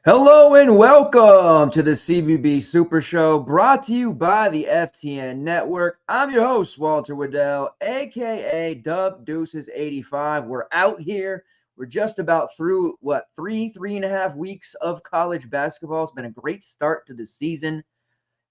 Hello and welcome to the CBB Super Show, brought to you by the FTN Network. I'm your host, Walter Waddell, aka Dub Deuces 85. We're out here. We're just about through three and a half weeks of college basketball. It's been a great start to the season.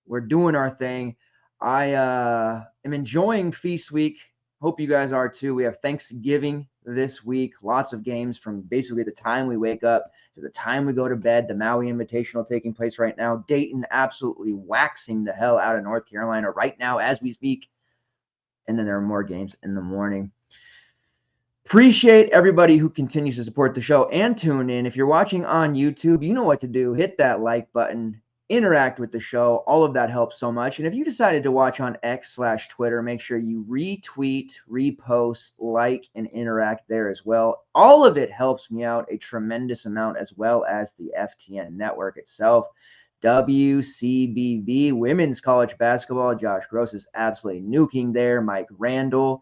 We're doing our thing. I am enjoying Feast Week. Hope you guys are too. We have Thanksgiving this week. Lots of games from basically the time we wake up to the time we go to bed. The Maui Invitational taking place right now. Dayton absolutely waxing the hell out of North Carolina right now as we speak. And then there are more games in the morning. Appreciate everybody who continues to support the show and tune in. If you're watching on YouTube, you know what to do. Hit that like button. Interact with the show. All of that helps so much. And if you decided to watch on X/Twitter, make sure you retweet, repost, like, and interact there as well. All of it helps me out a tremendous amount, as well as the FTN network itself. WCBB, women's college basketball. Josh Gross is absolutely nuking there. Mike Randall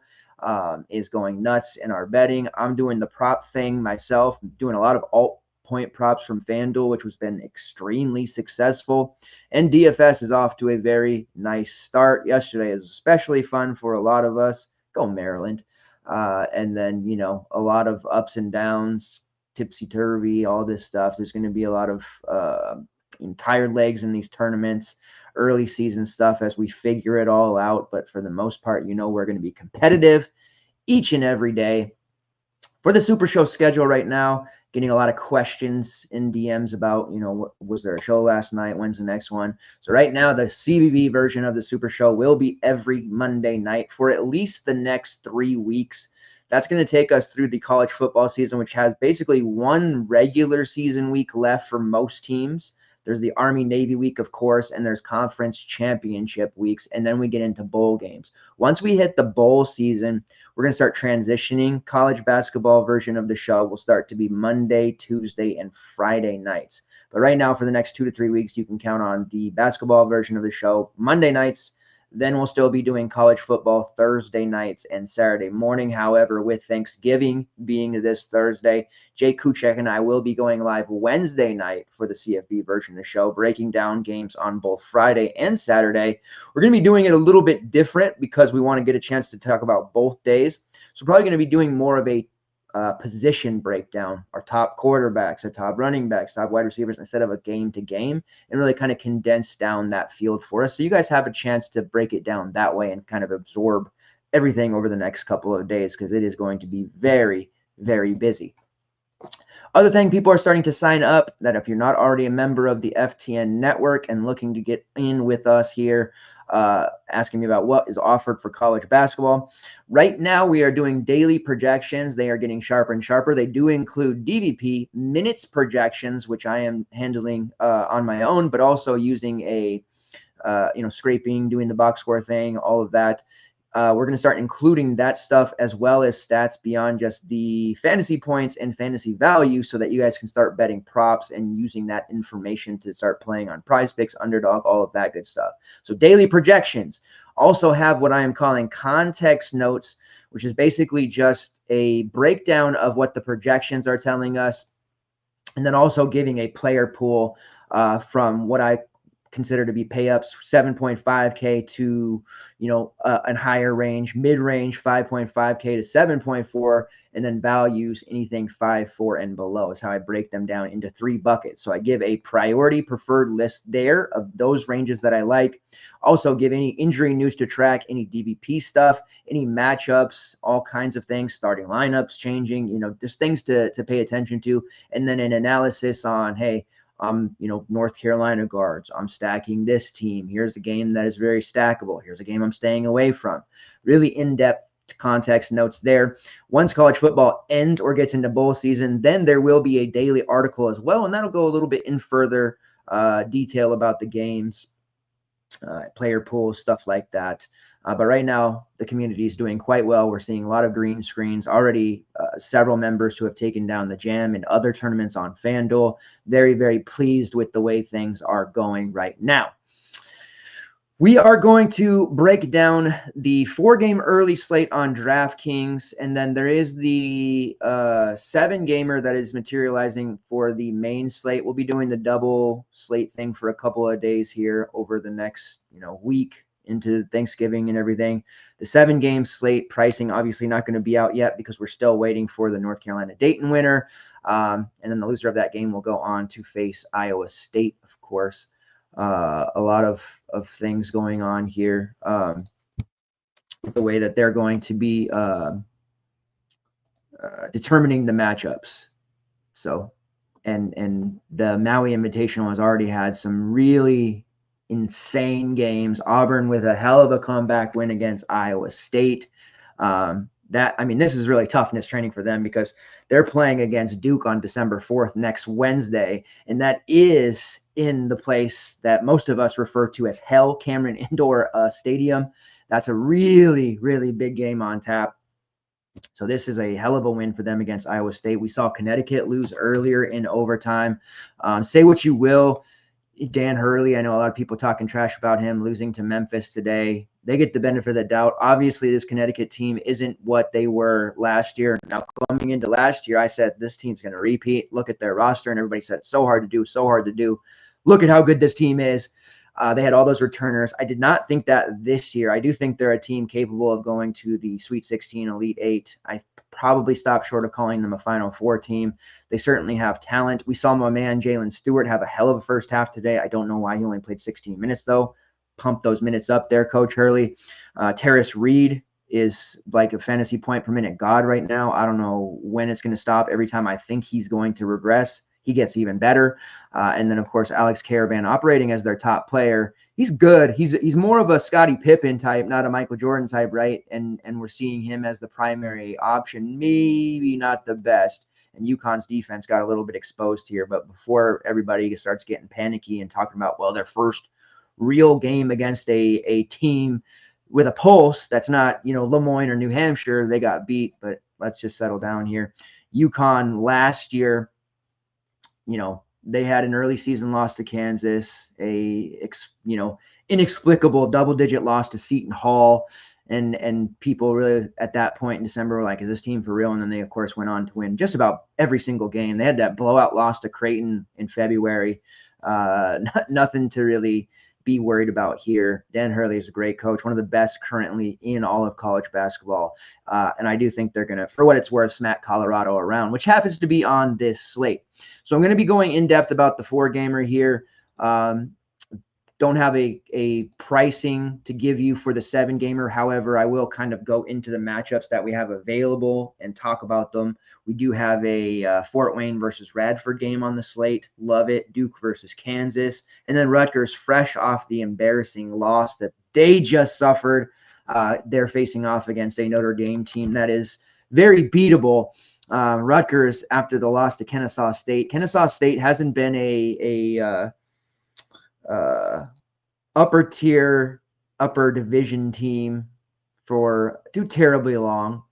is going nuts in our betting. I'm doing the prop thing myself. I'm doing a lot of alt point props from FanDuel, which has been extremely successful. And DFS is off to a very nice start. Yesterday is especially fun for a lot of us. Go Maryland. And then, a lot of ups and downs, tipsy-turvy, all this stuff. There's going to be a lot of tired legs in these tournaments, early season stuff as we figure it all out. But for the most part, we're going to be competitive each and every day. For the Super Show schedule right now, getting a lot of questions in DMs about, was there a show last night? When's the next one? So right now, the CBB version of the Super Show will be every Monday night for at least the next 3 weeks. That's going to take us through the college football season, which has basically one regular season week left for most teams. There's the Army-Navy week, of course, and there's conference championship weeks, and then we get into bowl games. Once we hit the bowl season, we're going to start transitioning. College basketball version of the show will start to be Monday, Tuesday, and Friday nights. But right now, for the next 2 to 3 weeks, you can count on the basketball version of the show Monday nights. Then we'll still be doing college football Thursday nights and Saturday morning. However, with Thanksgiving being this Thursday, Jay Kuchek and I will be going live Wednesday night for the CFB version of the show, breaking down games on both Friday and Saturday. We're going to be doing it a little bit different because we want to get a chance to talk about both days. So probably going to be doing more of a position breakdown, our top quarterbacks, our top running backs, top wide receivers, instead of a game to game, and really kind of condense down that field for us. So you guys have a chance to break it down that way and kind of absorb everything over the next couple of days, because it is going to be very, very busy. Other thing, people are starting to sign up, that if you're not already a member of the FTN network and looking to get in with us here, asking me about what is offered for college basketball. Right now, we are doing daily projections. They are getting sharper and sharper. They do include DVP minutes projections, which I am handling on my own, but also using a, scraping, doing the box score thing, all of that. We're going to start including that stuff as well as stats beyond just the fantasy points and fantasy value, so that you guys can start betting props and using that information to start playing on Prize Picks, Underdog, all of that good stuff. So daily projections. Also have what I am calling context notes, which is basically just a breakdown of what the projections are telling us, and then also giving a player pool from what I consider to be pay ups 7.5K to, a higher range, mid-range 5.5K to 7.4, and then values anything 5.4 and below is how I break them down into 3 buckets. So I give a priority preferred list there of those ranges that I like. Also give any injury news to track, any DVP stuff, any matchups, all kinds of things, starting lineups changing, just things to pay attention to. And then an analysis on, hey, North Carolina guards. I'm stacking this team. Here's a game that is very stackable. Here's a game I'm staying away from. Really in-depth context notes there. Once college football ends or gets into bowl season, then there will be a daily article as well, and that'll go a little bit in further detail about the games, player pools, stuff like that. But right now, the community is doing quite well. We're seeing a lot of green screens already, several members who have taken down the Jam and other tournaments on FanDuel. Very, very pleased with the way things are going right now. We are going to break down the 4-game early slate on DraftKings, and then there is the 7-gamer that is materializing for the main slate. We'll be doing the double slate thing for a couple of days here over the next week into Thanksgiving and everything. The 7-game slate pricing obviously not going to be out yet because we're still waiting for the North Carolina Dayton winner, and then the loser of that game will go on to face Iowa State, of course. A lot of things going on here. The way that they're going to be determining the matchups. So, and the Maui Invitational has already had some really insane games. Auburn with a hell of a comeback win against Iowa State. This is really toughness training for them because they're playing against Duke on December 4th next Wednesday, and that is in the place that most of us refer to as Hell, Cameron Indoor Stadium. That's a really, really big game on tap. So this is a hell of a win for them against Iowa State. We saw Connecticut lose earlier in overtime. Say what you will, Dan Hurley, I know a lot of people talking trash about him losing to Memphis today. They get the benefit of the doubt. Obviously, this Connecticut team isn't what they were last year. Now, coming into last year, I said this team's going to repeat. Look at their roster, and everybody said it's so hard to do, so hard to do. Look at how good this team is. They had all those returners. I did not think that this year. I do think they're a team capable of going to the Sweet 16, Elite 8. I probably stopped short of calling them a Final Four team. They certainly have talent. We saw my man Jalen Stewart have a hell of a first half today. I don't know why he only played 16 minutes, though. Pump those minutes up there, Coach Hurley. Terrace Reed is like a fantasy point per minute god right now. I don't know when it's going to stop. Every time I think he's going to regress, he gets even better. And then, of course, Alex Caravan operating as their top player. He's good. He's more of a Scottie Pippen type, not a Michael Jordan type, right? And we're seeing him as the primary option. Maybe not the best. And UConn's defense got a little bit exposed here. But before everybody starts getting panicky and talking about, well, their first real game against a team with a pulse that's not, Lemoyne or New Hampshire, they got beat. But let's just settle down here. UConn last year, they had an early season loss to Kansas, inexplicable double-digit loss to Seton Hall, and people really at that point in December were like, is this team for real? And then they, of course, went on to win just about every single game. They had that blowout loss to Creighton in February. Nothing to really be worried about here. Dan Hurley is a great coach, one of the best currently in all of college basketball. And I do think they're going to, for what it's worth, smack Colorado around, which happens to be on this slate. So I'm going to be going in depth about the 4-gamer here. Don't have a pricing to give you for the 7-gamer. However, I will kind of go into the matchups that we have available and talk about them. We do have a Fort Wayne versus Radford game on the slate. Love it. Duke versus Kansas. And then Rutgers, fresh off the embarrassing loss that they just suffered. They're facing off against a Notre Dame team that is very beatable. Rutgers, after the loss to Kennesaw State. Kennesaw State hasn't been a upper tier, upper division team for too terribly long,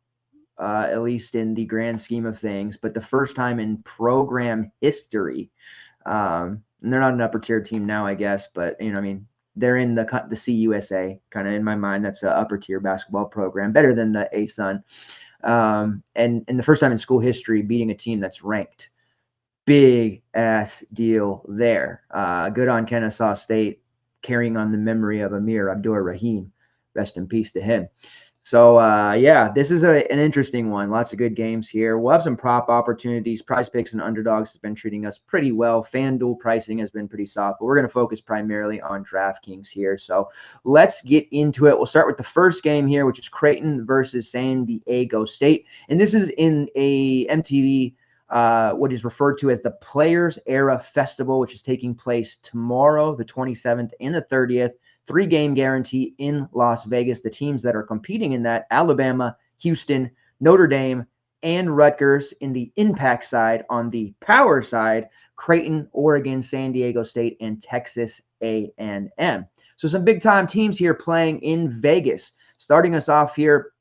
at least in the grand scheme of things. But the first time in program history, and they're not an upper tier team now, I guess, but they're in the CUSA, kind of in my mind. That's an upper tier basketball program, better than the ASUN. And the first time in school history beating a team that's ranked. Big ass deal there. Good on Kennesaw State, carrying on the memory of Amir Abdur-Rahim. Rest in peace to him. So, this is an interesting one. Lots of good games here. We'll have some prop opportunities. Prize Picks and Underdogs has been treating us pretty well. FanDuel pricing has been pretty soft, but we're going to focus primarily on DraftKings here. So let's get into it. We'll start with the first game here, which is Creighton versus San Diego State. And this is in a MTV what is referred to as the Players Era Festival, which is taking place tomorrow, the 27th and the 30th. 3-game guarantee in Las Vegas. The teams that are competing in that: Alabama, Houston, Notre Dame, and Rutgers. In the impact side, on the power side, Creighton, Oregon, San Diego State, and Texas A&M. So some big-time teams here playing in Vegas. Starting us off here,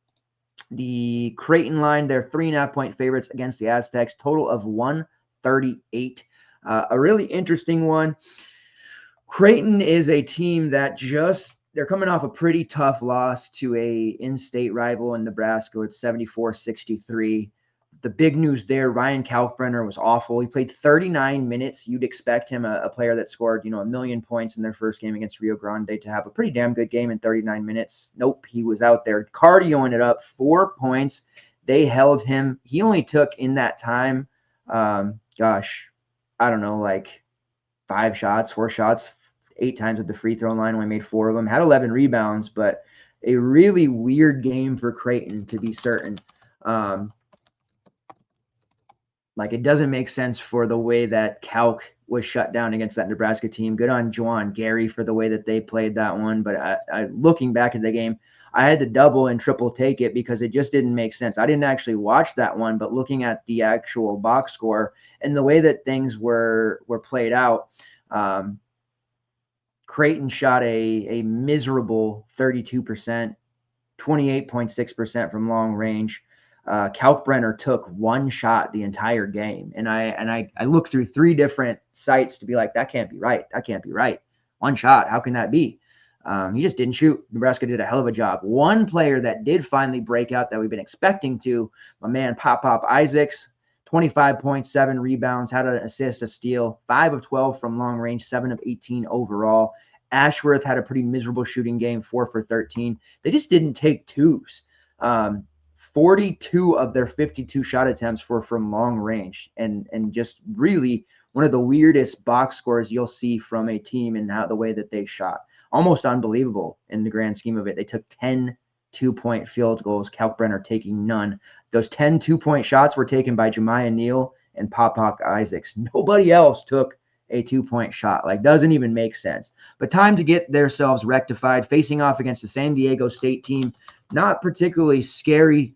the Creighton line, they're 3.5-point favorites against the Aztecs, total of 138. A really interesting one. Creighton is a team that they're coming off a pretty tough loss to a in-state rival in Nebraska with 74-63. The big news there, Ryan Kalkbrenner was awful. He played 39 minutes. You'd expect him, a player that scored, a million points in their first game against Rio Grande, to have a pretty damn good game in 39 minutes. Nope, he was out there cardioing it up, 4 points. They held him. He only took in that time, I don't know, like 4 shots, 8 times at the free throw line, only made 4 of them, had 11 rebounds, but a really weird game for Creighton, to be certain. It doesn't make sense for the way that Calc was shut down against that Nebraska team. Good on Juwan Gary for the way that they played that one. But I looking back at the game, I had to double and triple take it because it just didn't make sense. I didn't actually watch that one, but looking at the actual box score and the way that things were played out, Creighton shot a miserable 32%, 28.6% from long range. Kalkbrenner took 1 shot the entire game. And I looked through 3 different sites to be like, that can't be right. That can't be right. 1 shot. How can that be? He just didn't shoot. Nebraska did a hell of a job. One player that did finally break out that we've been expecting to, my man Pop Isaacs, 25.7 rebounds, had an assist, a steal, 5 of 12 from long range, 7 of 18 overall. Ashworth had a pretty miserable shooting game, 4 for 13. They just didn't take twos. 42 of their 52 shot attempts were from long range, and just really one of the weirdest box scores you'll see from a team and how the way that they shot. Almost unbelievable in the grand scheme of it. They took 10 2-point field goals, Kalkbrenner taking none. Those 10 2-point shots were taken by Jemiah Neal and Pop Isaacs. Nobody else took a 2-point shot. Doesn't even make sense. But time to get themselves rectified, facing off against the San Diego State team. Not particularly scary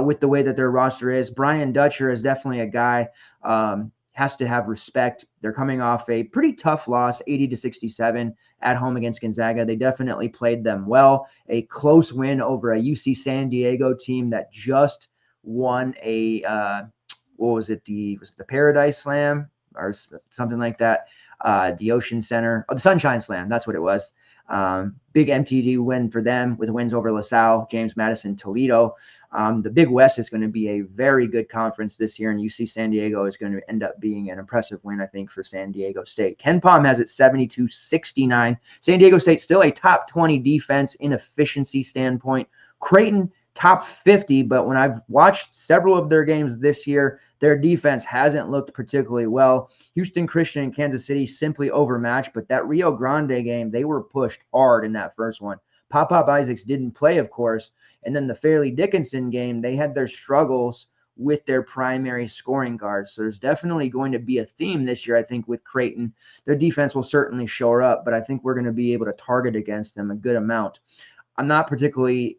with the way that their roster is. Brian Dutcher is definitely a guy, has to have respect. They're coming off a pretty tough loss, 80-67 at home against Gonzaga. They definitely played them well. A close win over a UC San Diego team that just won a, was it the Paradise Slam or something like that? The Ocean Center, the Sunshine Slam, that's what it was. Big MTD win for them with wins over LaSalle, James Madison, Toledo. The Big West is going to be a very good conference this year, and UC San Diego is going to end up being an impressive win, I think, for San Diego State. Ken Pom has it 72-69. San Diego State still a top 20 defense in efficiency standpoint. Creighton, top 50, but when I've watched several of their games this year, their defense hasn't looked particularly well. Houston Christian and Kansas City simply overmatched, but that Rio Grande game, they were pushed hard in that first one. Pop Isaacs didn't play, of course, and then the Fairleigh Dickinson game, they had their struggles with their primary scoring guards. So there's definitely going to be a theme this year, I think, with Creighton. Their defense will certainly shore up, but I think we're going to be able to target against them a good amount. I'm not particularly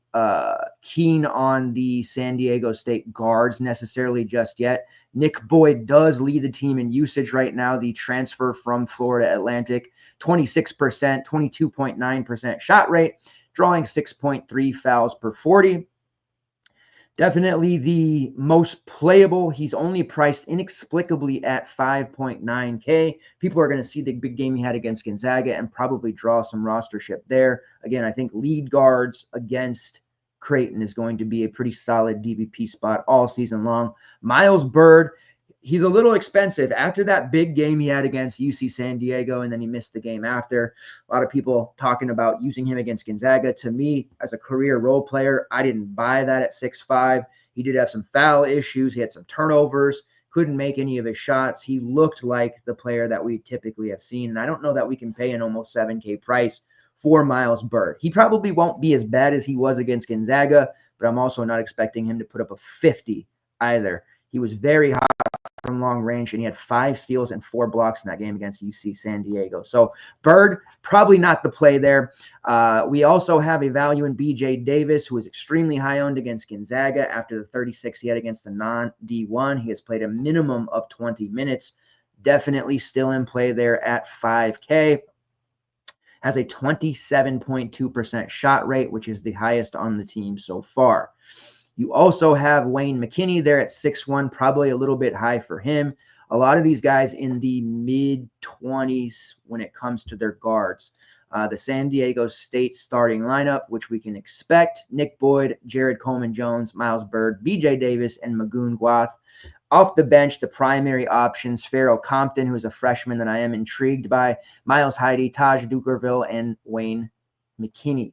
keen on the San Diego State guards necessarily just yet. Nick Boyd does lead the team in usage right now, the transfer from Florida Atlantic, 26%, 22.9% shot rate, drawing 6.3 fouls per 40. Definitely the most playable. He's only priced inexplicably at 5.9K. People are going to see the big game he had against Gonzaga and probably draw some rostership there. Again, I think lead guards against Creighton is going to be a pretty solid DVP spot all season long. Miles Bird, he's a little expensive. After that big game he had against UC San Diego, and then he missed the game after. A lot of people talking about using him against Gonzaga. To me, as a career role player, I didn't buy that at 6'5". He did have some foul issues. He had some turnovers, couldn't make any of his shots. He looked like the player that we typically have seen, and I don't know that we can pay an almost 7K price for Miles Bird. He probably won't be as bad as he was against Gonzaga, but I'm also not expecting him to put up a 50 either. He was very hot from long range, and he had 5 steals and 4 blocks in that game against UC San Diego. So Bird, probably not the play there. We also have a value in BJ Davis, who is extremely high owned against Gonzaga after the 36 he had against the non-D1. He has played a minimum of 20 minutes. Definitely still in play there at 5K. Has a 27.2% shot rate, which is the highest on the team so far. You also have Wayne McKinney there at 6'1", probably a little bit high for him. A lot of these guys in the mid-20s when it comes to their guards. The San Diego State starting lineup, which we can expect: Nick Boyd, Jared Coleman-Jones, Miles Byrd, BJ Davis, and Magoon Gwath. Off the bench, the primary options: Farrell Compton, who's a freshman that I am intrigued by, Miles Heide, Taj Dukerville, and Wayne McKinney.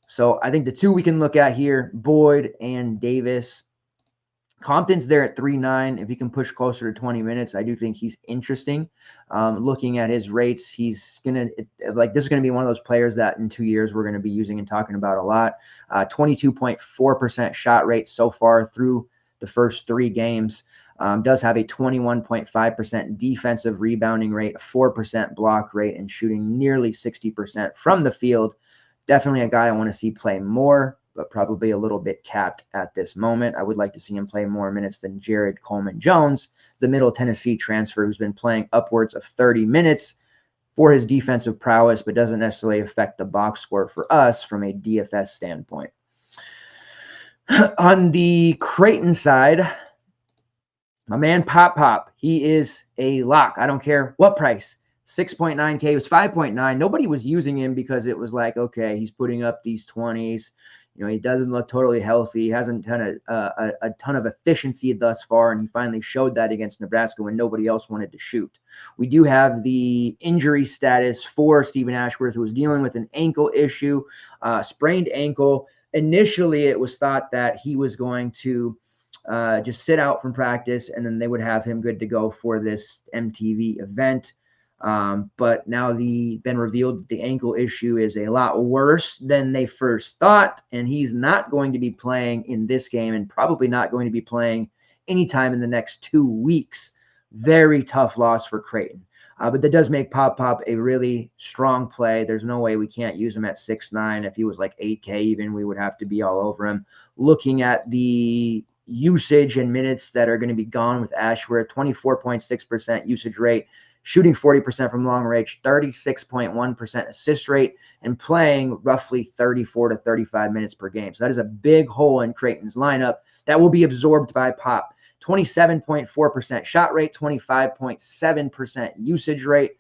So I think the two we can look at here, Boyd and Davis. Compton's there at 3.9. If he can push closer to 20 minutes, I do think he's interesting. Looking at his rates, he's going to, this is going to be one of those players that in 2 years we're going to be using and talking about a lot. 22.4% shot rate so far through the first 3 games. Does have a 21.5% defensive rebounding rate, a 4% block rate, and shooting nearly 60% from the field. Definitely a guy I want to see play more, but probably a little bit capped at this moment. I would like to see him play more minutes than Jared Coleman-Jones, the Middle Tennessee transfer who's been playing upwards of 30 minutes for his defensive prowess, but doesn't necessarily affect the box score for us from a DFS standpoint. On the Creighton side, my man Pop, he is a lock. I don't care what price. 6.9K, it was 5.9. Nobody was using him because it was like, okay, he's putting up these 20s. You know, he doesn't look totally healthy. He hasn't done a ton of efficiency thus far, and he finally showed that against Nebraska when nobody else wanted to shoot. We do have the injury status for Stephen Ashworth, who was dealing with an ankle issue, sprained ankle. Initially, it was thought that he was going to just sit out from practice, and then they would have him good to go for this MTV event. But now been revealed that the ankle issue is a lot worse than they first thought, and he's not going to be playing in this game and probably not going to be playing anytime in the next 2 weeks. Very tough loss for Creighton. But that does make Pop a really strong play. There's no way we can't use him at 6.9. If he was like 8K even, we would have to be all over him. Looking at the usage and minutes that are going to be gone with Ashworth, 24.6% usage rate, shooting 40% from long range, 36.1% assist rate, and playing roughly 34 to 35 minutes per game. So that is a big hole in Creighton's lineup that will be absorbed by Pop. 27.4% shot rate, 25.7% usage rate,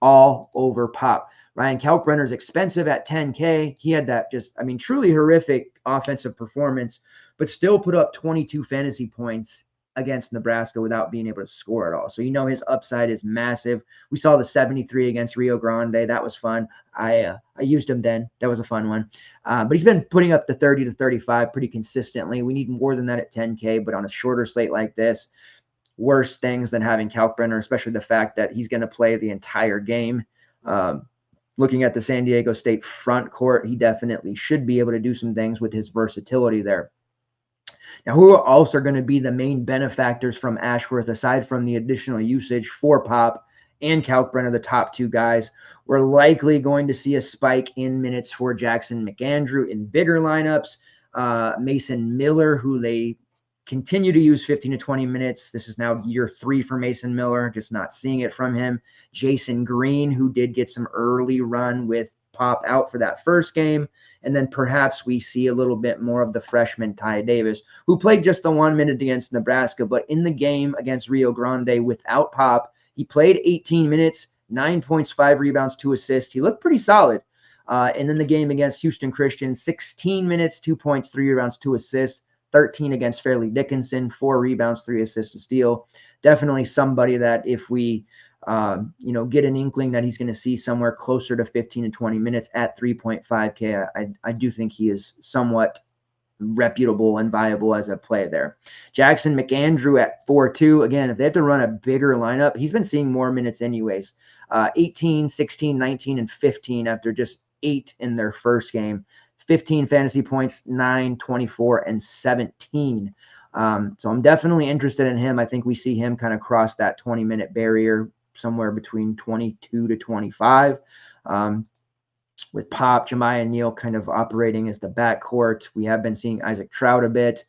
all over Pop. Ryan Kalkbrenner is expensive at 10K. He had that truly horrific offensive performance, but still put up 22 fantasy points against Nebraska without being able to score at all. So his upside is massive. We saw the 73 against Rio Grande. That was fun. I used him then. That was a fun one. But he's been putting up the 30 to 35 pretty consistently. We need more than that at 10K, but on a shorter slate like this, worse things than having Kalkbrenner, especially the fact that he's going to play the entire game. Looking at the San Diego State front court, he definitely should be able to do some things with his versatility there. Now, who are also going to be the main benefactors from Ashworth, aside from the additional usage for Pop and Kalkbrenner, the top 2 guys? We're likely going to see a spike in minutes for Jackson McAndrew in bigger lineups. Mason Miller, who they continue to use 15 to 20 minutes. This is now year 3 for Mason Miller, just not seeing it from him. Jason Green, who did get some early run with Pop out for that first game. And then perhaps we see a little bit more of the freshman Ty Davis, who played just the 1 minute against Nebraska, but in the game against Rio Grande without Pop, he played 18 minutes, 9 points, 5 rebounds, 2 assists. He looked pretty solid. And then the game against Houston Christian, 16 minutes, 2 points, 3 rebounds, 2 assists, 13 against Fairleigh Dickinson, 4 rebounds, 3 assists, a steal. Definitely somebody that if we get an inkling that he's going to see somewhere closer to 15 to 20 minutes at 3.5K, I do think he is somewhat reputable and viable as a play there. Jackson McAndrew at 4.2. Again, if they have to run a bigger lineup, he's been seeing more minutes anyways. 18, 16, 19, and 15 after just 8 in their first game. 15 fantasy points, 9, 24, and 17. So I'm definitely interested in him. I think we see him kind of cross that 20-minute barrier somewhere between 22 to 25. With Pop, Jemiah Neal kind of operating as the backcourt. We have been seeing Isaac Trout a bit.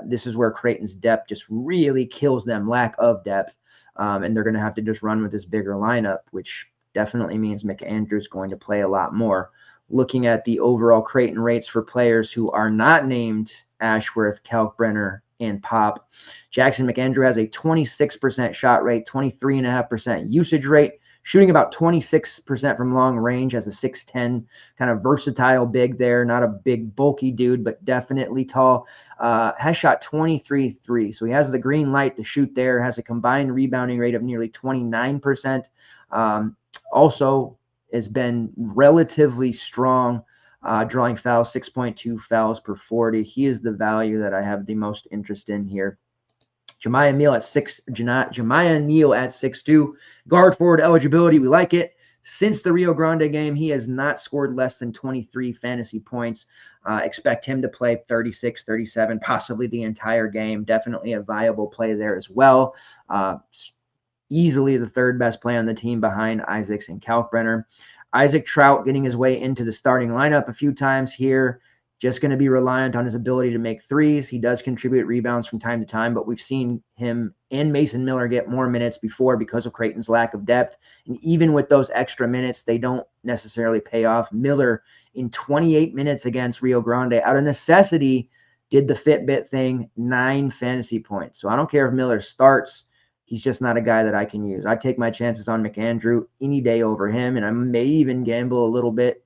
This is where Creighton's depth just really kills them, lack of depth. And they're going to have to just run with this bigger lineup, which definitely means McAndrew's going to play a lot more. Looking at the overall Creighton rates for players who are not named Ashworth, Kalkbrenner, and Pop, Jackson McAndrew has a 26% shot rate, 23.5% usage rate, shooting about 26% from long range as a 6'10", kind of versatile big there. Not a big, bulky dude, but definitely tall. Has shot 23 threes. So he has the green light to shoot there, has a combined rebounding rate of nearly 29%. Also has been relatively strong drawing fouls, 6.2 fouls per 40. He is the value that I have the most interest in here. Jemiah Neal at 6'2", guard forward eligibility. We like it. Since the Rio Grande game, he has not scored less than 23 fantasy points. Expect him to play 36, 37, possibly the entire game. Definitely a viable play there as well. Easily the third best play on the team behind Isaacs and Kalkbrenner. Isaac Trout getting his way into the starting lineup a few times here. Just going to be reliant on his ability to make threes. He does contribute rebounds from time to time, but we've seen him and Mason Miller get more minutes before because of Creighton's lack of depth. And even with those extra minutes, they don't necessarily pay off. Miller, in 28 minutes against Rio Grande, out of necessity, did the Fitbit thing, 9 fantasy points. So I don't care if Miller starts. He's just not a guy that I can use. I take my chances on McAndrew any day over him, and I may even gamble a little bit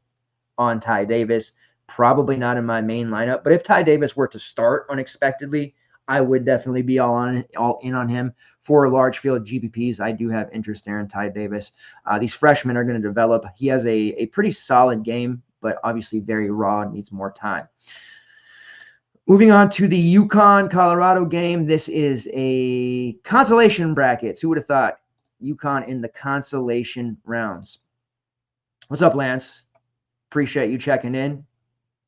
on Ty Davis. Probably not in my main lineup, but if Ty Davis were to start unexpectedly, I would definitely be all in on him. For large field GPPs, I do have interest there in Ty Davis. These freshmen are going to develop. He has a pretty solid game, but obviously very raw, needs more time. Moving on to the UConn-Colorado game. This is a consolation brackets. Who would have thought? UConn in the consolation rounds. What's up, Lance? Appreciate you checking in.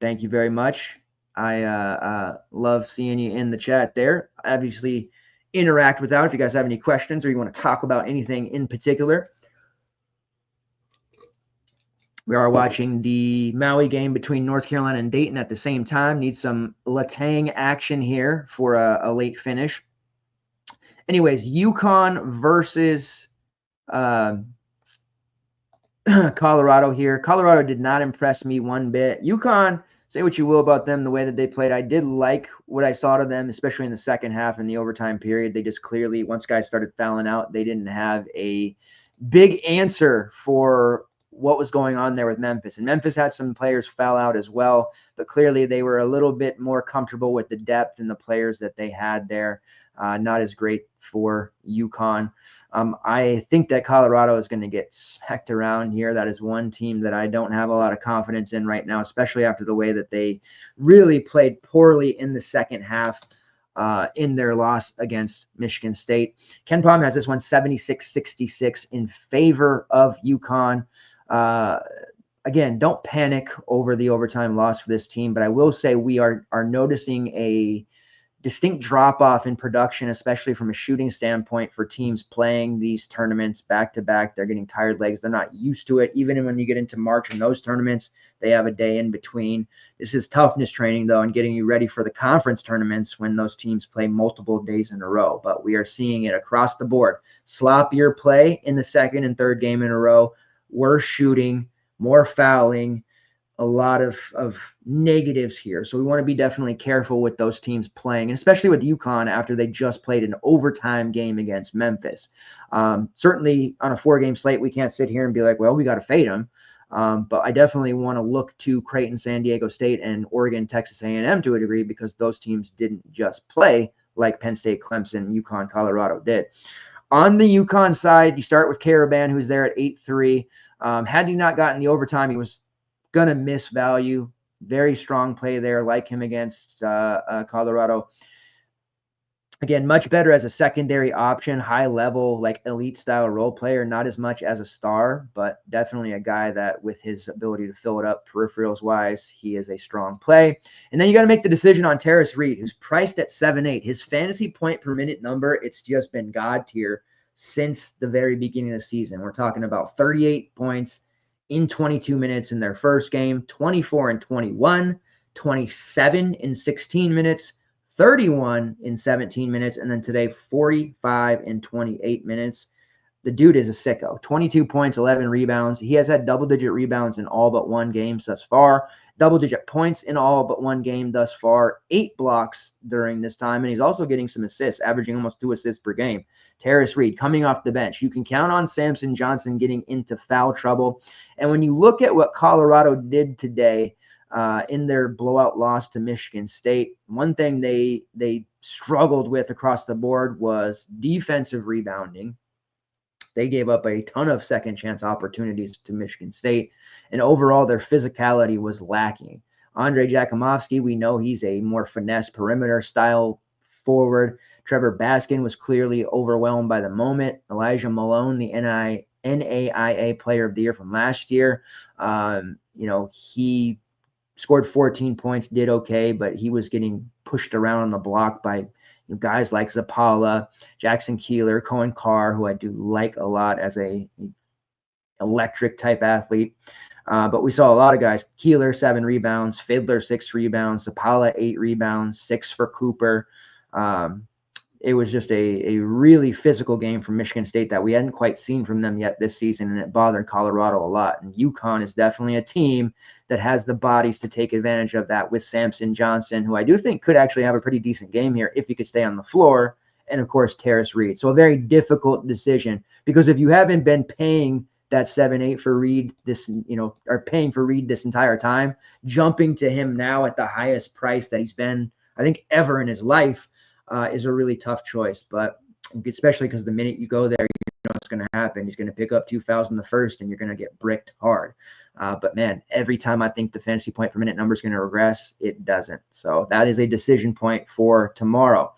Thank you very much. I love seeing you in the chat there. Obviously, interact with that if you guys have any questions or you want to talk about anything in particular. We are watching the Maui game between North Carolina and Dayton at the same time. Need some Latang action here for a late finish. Anyways, UConn versus Colorado here. Colorado did not impress me one bit. UConn, say what you will about them, the way that they played. I did like what I saw to them, especially in the second half in the overtime period. They just clearly, once guys started fouling out, they didn't have a big answer for what was going on there with Memphis. And Memphis had some players foul out as well, but clearly they were a little bit more comfortable with the depth and the players that they had there. Not as great for UConn. I think that Colorado is going to get smacked around here. That is one team that I don't have a lot of confidence in right now, especially after the way that they really played poorly in the second half in their loss against Michigan State. Ken Palm has this one 76-66 in favor of UConn. Again, don't panic over the overtime loss for this team, but I will say we are noticing a distinct drop-off in production, especially from a shooting standpoint for teams playing these tournaments back-to-back. They're getting tired legs. They're not used to it. Even when you get into March in those tournaments, they have a day in between. This is toughness training, though, and getting you ready for the conference tournaments when those teams play multiple days in a row. But we are seeing it across the board. Sloppier play in the second and third game in a row. Worse shooting, more fouling, a lot of negatives here. So we want to be definitely careful with those teams playing, and especially with UConn after they just played an overtime game against Memphis. Certainly on a 4-game slate, we can't sit here and be like, well, we got to fade them. But I definitely want to look to Creighton, San Diego State, and Oregon, Texas A&M to a degree, because those teams didn't just play like Penn State, Clemson, UConn, Colorado did. On the UConn side, you start with Caravan, who's there at 8-3. Had he not gotten the overtime, he was going to miss value. Very strong play there, like him against Colorado. Again, much better as a secondary option, high level, like elite style role player, not as much as a star, but definitely a guy that with his ability to fill it up peripherals wise, he is a strong play. And then you got to make the decision on Terrace Reed, who's priced at 7.8. His fantasy point per minute number, it's just been God tier since the very beginning of the season. We're talking about 38 points in 22 minutes in their first game, 24 and 21, 27 in 16 minutes, 31 in 17 minutes, and then today 45 in 28 minutes. the dude is a sicko. 22 points, 11 rebounds. He has had double-digit rebounds in all but one game thus far. Double-digit points in all but one game thus far. 8 blocks during this time, and he's also getting some assists, averaging almost 2 assists per game. Tarris Reed coming off the bench. You can count on Samson Johnson getting into foul trouble. And when you look at what Colorado did today in their blowout loss to Michigan State, one thing they struggled with across the board was defensive rebounding. They gave up a ton of second chance opportunities to Michigan State, and overall their physicality was lacking. Andre Jakimovsky, we know he's a more finesse perimeter style forward. Trevor Baskin was clearly overwhelmed by the moment. Elijah Malone, the NAIA Player of the Year from last year, he scored 14 points, did okay, but he was getting pushed around on the block by guys like Zapala, Jackson Keeler, Cohen Carr, who I do like a lot as a electric type athlete. But we saw a lot of guys. Keeler, 7 rebounds. Fiddler, 6 rebounds. Zapala, 8 rebounds. 6 for Cooper. It was just a really physical game from Michigan State that we hadn't quite seen from them yet this season, and it bothered Colorado a lot. And UConn is definitely a team that has the bodies to take advantage of that with Samson Johnson, who I do think could actually have a pretty decent game here if he could stay on the floor, and of course Tarris Reed. So a very difficult decision, because if you haven't been paying that 7-8 for Reed or paying for Reed this entire time, jumping to him now at the highest price that he's been, I think, ever in his life, is a really tough choice. But especially because the minute you go there, you know what's going to happen. He's going to pick up 2 fouls in the first, and you're going to get bricked hard. But man, every time I think the fantasy point per minute number is going to regress, it doesn't. So that is a decision point for tomorrow.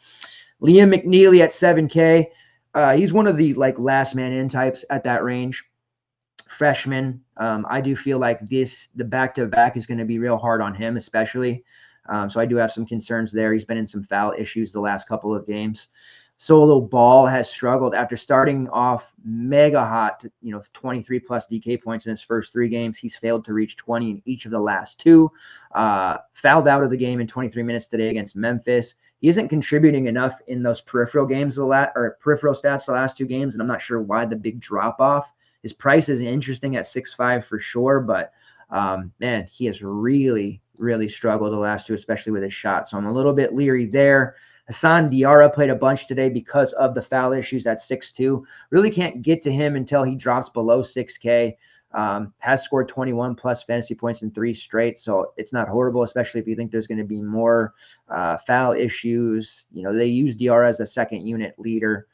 Liam McNeely at 7K. He's one of the last man in types at that range. Freshman. I do feel like the back-to-back is going to be real hard on him, especially. So I do have some concerns there. He's been in some foul issues the last couple of games. Solo Ball has struggled after starting off mega hot, 23 plus DK points in his first 3 games. He's failed to reach 20 in each of the last 2. Fouled out of the game in 23 minutes today against Memphis. He isn't contributing enough in those peripheral stats the last 2 games, and I'm not sure why the big drop off. His price is interesting at 6'5" for sure, but man, he has really, really struggled the last 2, especially with his shot. So I'm a little bit leery there. Hassan Diarra played a bunch today because of the foul issues at 6'2". Really can't get to him until he drops below 6K. Has scored 21 plus fantasy points in 3 straight, so it's not horrible, especially if you think there's going to be more foul issues. They use Diarra as a second unit leader.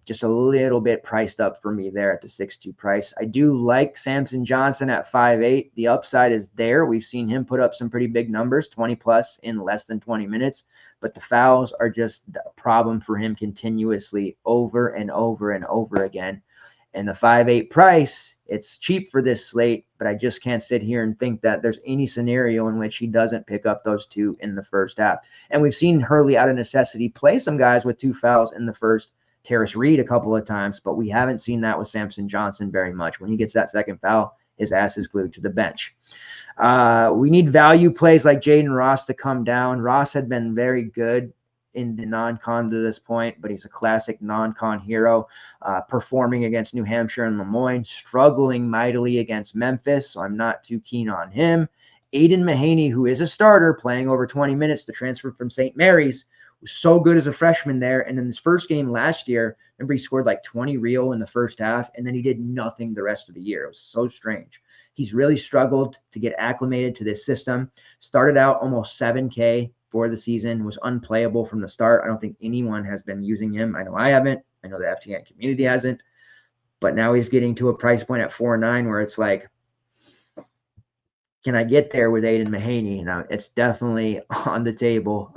Just a little bit priced up for me there at the 6'2" price. I do like Samson Johnson at 5'8". The upside is there. We've seen him put up some pretty big numbers, 20 plus in less than 20 minutes, but the fouls are just a problem for him continuously over and over and over again. And the 5'8" price, it's cheap for this slate, but I just can't sit here and think that there's any scenario in which he doesn't pick up those 2 in the first half. And we've seen Hurley out of necessity play some guys with 2 fouls in the first. Tarris Reed a couple of times, but we haven't seen that with Samson Johnson very much. When he gets that second foul, his ass is glued to the bench. We need value plays like Jaden Ross to come down. Ross had been very good in the non-con to this point, but he's a classic non-con hero, performing against New Hampshire and Lemoyne, struggling mightily against Memphis, so I'm not too keen on him. Aiden Mahaney, who is a starter, playing over 20 minutes to transfer from St. Mary's, was so good as a freshman there. And then his first game last year, remember he scored 20 real in the first half, and then he did nothing the rest of the year. It was so strange. He's really struggled to get acclimated to this system. Started out almost 7K for the season, was unplayable from the start. I don't think anyone has been using him. I know I haven't. I know the FTN community hasn't. But now he's getting to a price point at 4.9 where it's like, can I get there with Aiden Mahaney? Now, it's definitely on the table.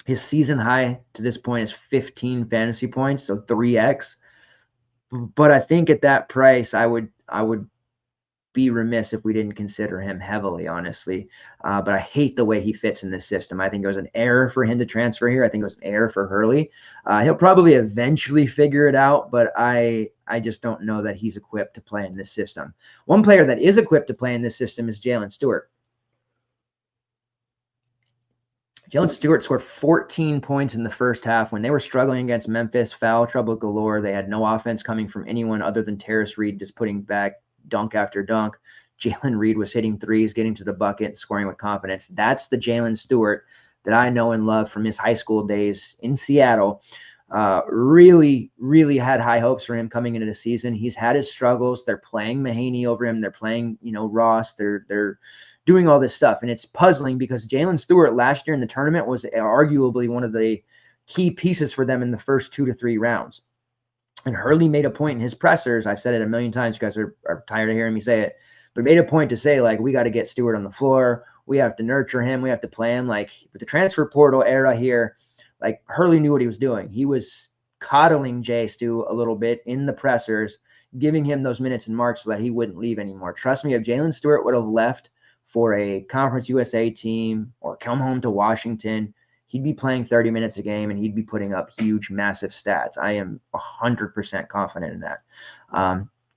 His season high to this point is 15 fantasy points, so 3x. But I think at that price, I would be remiss if we didn't consider him heavily, honestly. But I hate the way he fits in this system. I think it was an error for him to transfer here. I think it was an error for Hurley. He'll probably eventually figure it out, but I just don't know that he's equipped to play in this system. One player that is equipped to play in this system is Jalen Stewart. Jalen Stewart scored 14 points in the first half when they were struggling against Memphis, foul trouble galore. They had no offense coming from anyone other than Terrace Reed, just putting back dunk after dunk. Jalen Reed was hitting threes, getting to the bucket, scoring with confidence. That's the Jalen Stewart that I know and love from his high school days in Seattle. Really, really had high hopes for him coming into the season. He's had his struggles. They're playing Mahaney over him. They're playing, Ross. They're doing all this stuff. And it's puzzling because Jalen Stewart last year in the tournament was arguably one of the key pieces for them in the first 2 to 3 rounds. And Hurley made a point in his pressers. I've said it a million times. You guys are tired of hearing me say it. But made a point to say, like, we got to get Stewart on the floor. We have to nurture him. We have to play him. Like, with the transfer portal era here, like, Hurley knew what he was doing. He was coddling Jay Stu a little bit in the pressers, giving him those minutes in March so that he wouldn't leave anymore. Trust me, if Jalen Stewart would have left for a Conference USA team or come home to Washington, he'd be playing 30 minutes a game and he'd be putting up huge, massive stats. I am 100% confident in that.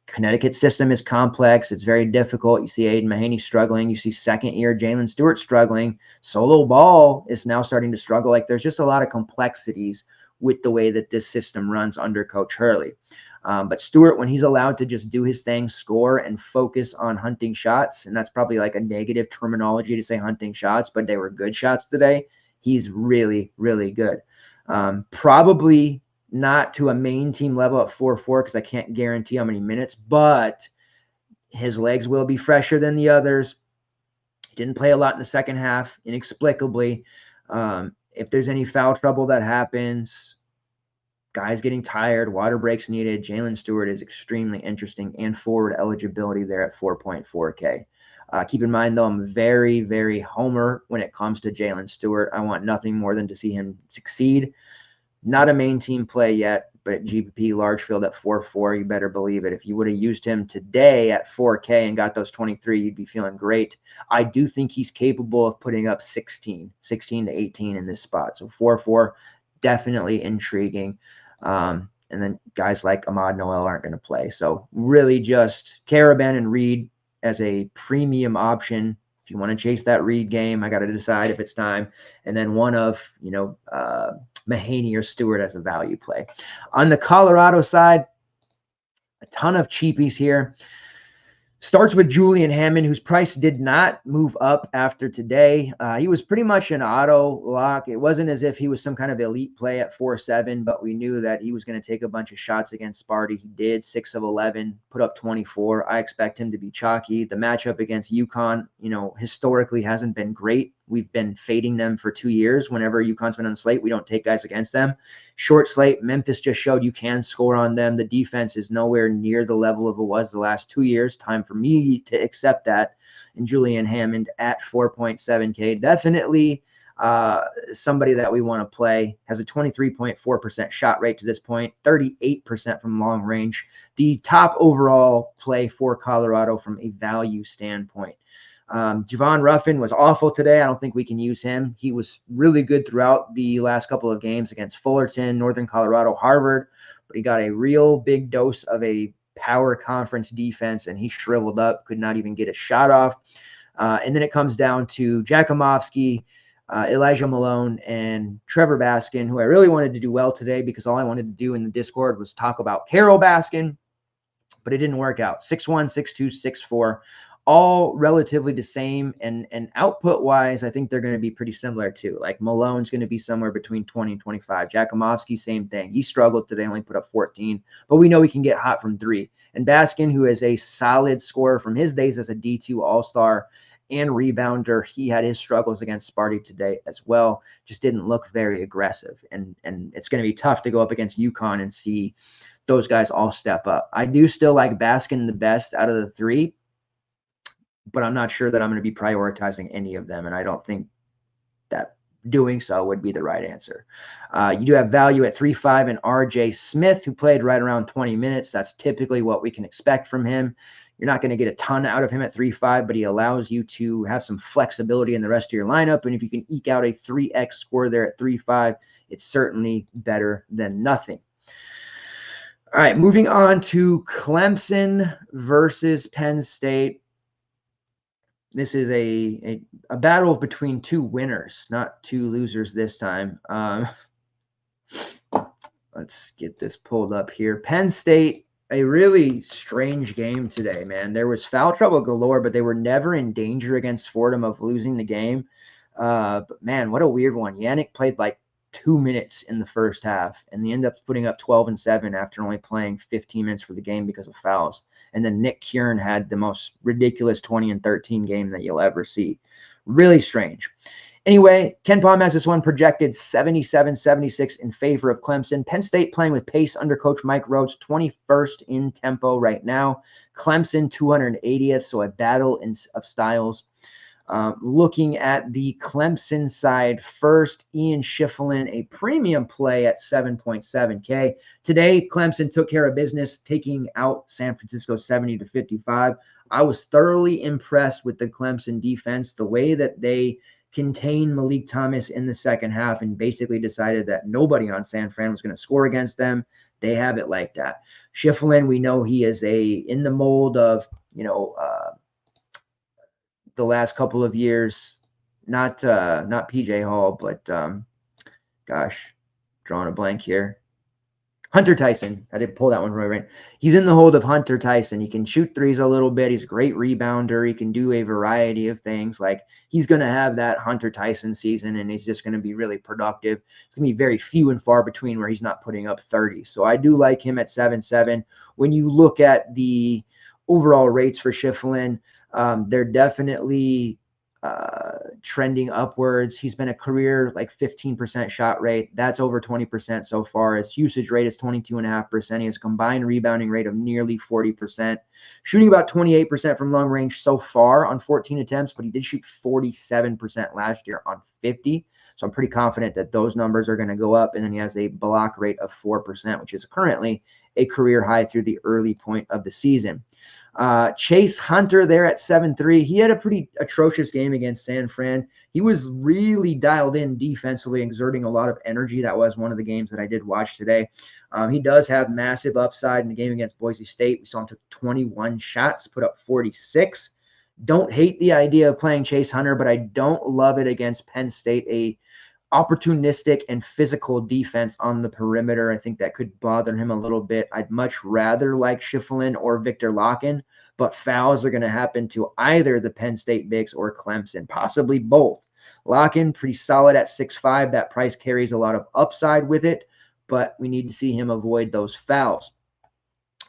Connecticut's system is complex. It's very difficult. You see Aiden Mahaney struggling. You see second-year Jalen Stewart struggling. Solo Ball is now starting to struggle. Like, there's just a lot of complexities with the way that this system runs under Coach Hurley. But Stewart, when he's allowed to just do his thing, score, and focus on hunting shots, and that's probably like a negative terminology to say hunting shots, but they were good shots today, he's really, really good. Probably not to a main team level at 4-4 because I can't guarantee how many minutes, but his legs will be fresher than the others. He didn't play a lot in the second half, inexplicably. If there's any foul trouble that happens, guys getting tired, water breaks needed, Jalen Stewart is extremely interesting and forward eligibility there at 4.4K. Keep in mind, though, I'm very, very homer when it comes to Jalen Stewart. I want nothing more than to see him succeed. Not a main team play yet, but at GPP large field at 4.4, you better believe it. If you would have used him today at 4K and got those 23, you'd be feeling great. I do think he's capable of putting up 16 to 18 in this spot. So 4.4, definitely intriguing. And then guys like Ahmad Noel aren't going to play. So really just Caravan and Reed as a premium option. If you want to chase that Reed game, I got to decide if it's time. And then one of, Mahaney or Stewart as a value play. On the Colorado side, a ton of cheapies here. Starts with Julian Hammond, whose price did not move up after today. He was pretty much an auto lock. It wasn't as if he was some kind of elite play at 4.7, but we knew that he was going to take a bunch of shots against Sparty. He did, 6 of 11, put up 24. I expect him to be chalky. The matchup against UConn, historically hasn't been great. We've been fading them for 2 years. Whenever UConn's been on the slate, we don't take guys against them. Short slate, Memphis just showed you can score on them. The defense is nowhere near the level of it was the last 2 years. Time for me to accept that. And Julian Hammond at 4.7K, definitely somebody that we want to play. Has a 23.4% shot rate to this point, 38% from long range. The top overall play for Colorado from a value standpoint. Javon Ruffin was awful today. I don't think we can use him. He was really good throughout the last couple of games against Fullerton, Northern Colorado, Harvard, but he got a real big dose of a power conference defense, and he shriveled up, could not even get a shot off. And then it comes down to Jakimovsky, Elijah Malone, and Trevor Baskin, who I really wanted to do well today because all I wanted to do in the Discord was talk about Carol Baskin, but it didn't work out. 6'1", 6'2", 6'4". All relatively the same, and output-wise, I think they're going to be pretty similar too. Like Malone's going to be somewhere between 20 and 25. Jakimovsky, same thing. He struggled today, only put up 14, but we know he can get hot from 3. And Baskin, who is a solid scorer from his days as a D2 All-Star and rebounder, he had his struggles against Sparty today as well. Just didn't look very aggressive, and it's going to be tough to go up against UConn and see those guys all step up. I do still like Baskin the best out of the 3. But I'm not sure that I'm going to be prioritizing any of them, and I don't think that doing so would be the right answer. You do have value at 3.5 in RJ Smith, who played right around 20 minutes. That's typically what we can expect from him. You're not going to get a ton out of him at 3.5, but he allows you to have some flexibility in the rest of your lineup, and if you can eke out a 3x score there at 3.5, it's certainly better than nothing. All right, moving on to Clemson versus Penn State. this is a battle between two winners, not two losers this time. Let's get this pulled up here. Penn State, a really strange game today, man. There was foul trouble galore, but they were never in danger against Fordham of losing the game. But man, what a weird one. Yannick played like 2 minutes in the first half, and they ended up putting up 12-7 after only playing 15 minutes for the game because of fouls. And then Nick Kieran had the most ridiculous 20-13 game that you'll ever see. Really strange. Anyway, Ken Palm has this one projected 77-76 in favor of Clemson. Penn State playing with pace under Coach Mike Rhodes, 21st in tempo right now. Clemson 280th, so a battle of styles. Looking at the Clemson side first, Ian Schiffelin, a premium play at 7.7K. Today, Clemson took care of business, taking out San Francisco 70-55. I was thoroughly impressed with the Clemson defense, the way that they contained Malik Thomas in the second half and basically decided that nobody on San Fran was going to score against them. They have it like that. Schiffelin, we know he is in the mold of, the last couple of years, not PJ Hall, but drawing a blank here. Hunter Tyson. I did pull that one right. He's in the hold of Hunter Tyson. He can shoot threes a little bit. He's a great rebounder. He can do a variety of things. Like, he's going to have that Hunter Tyson season, and he's just going to be really productive. It's going to be very few and far between where he's not putting up 30. So I do like him at 7.7. When you look at the overall rates for Schiffelin, they're definitely trending upwards. He's been a career like 15% shot rate. That's over 20% so far. His usage rate is 22.5%. He has a combined rebounding rate of nearly 40%. Shooting about 28% from long range so far on 14 attempts, but he did shoot 47% last year on 50. So I'm pretty confident that those numbers are going to go up. And then he has a block rate of 4%, which is currently a career high through the early point of the season. Chase Hunter there at 7.3. He had a pretty atrocious game against San Fran. He was really dialed in defensively, exerting a lot of energy. That was one of the games that I did watch today. He does have massive upside in the game against Boise State. We saw him took 21 shots, put up 46. Don't hate the idea of playing Chase Hunter, but I don't love it against Penn State, a opportunistic and physical defense on the perimeter. I think that could bother him a little bit. I'd much rather like Schiffelin or Victor Locken, but fouls are going to happen to either the Penn State bigs or Clemson, possibly both. Locken, pretty solid at 6'5". That price carries a lot of upside with it, but we need to see him avoid those fouls.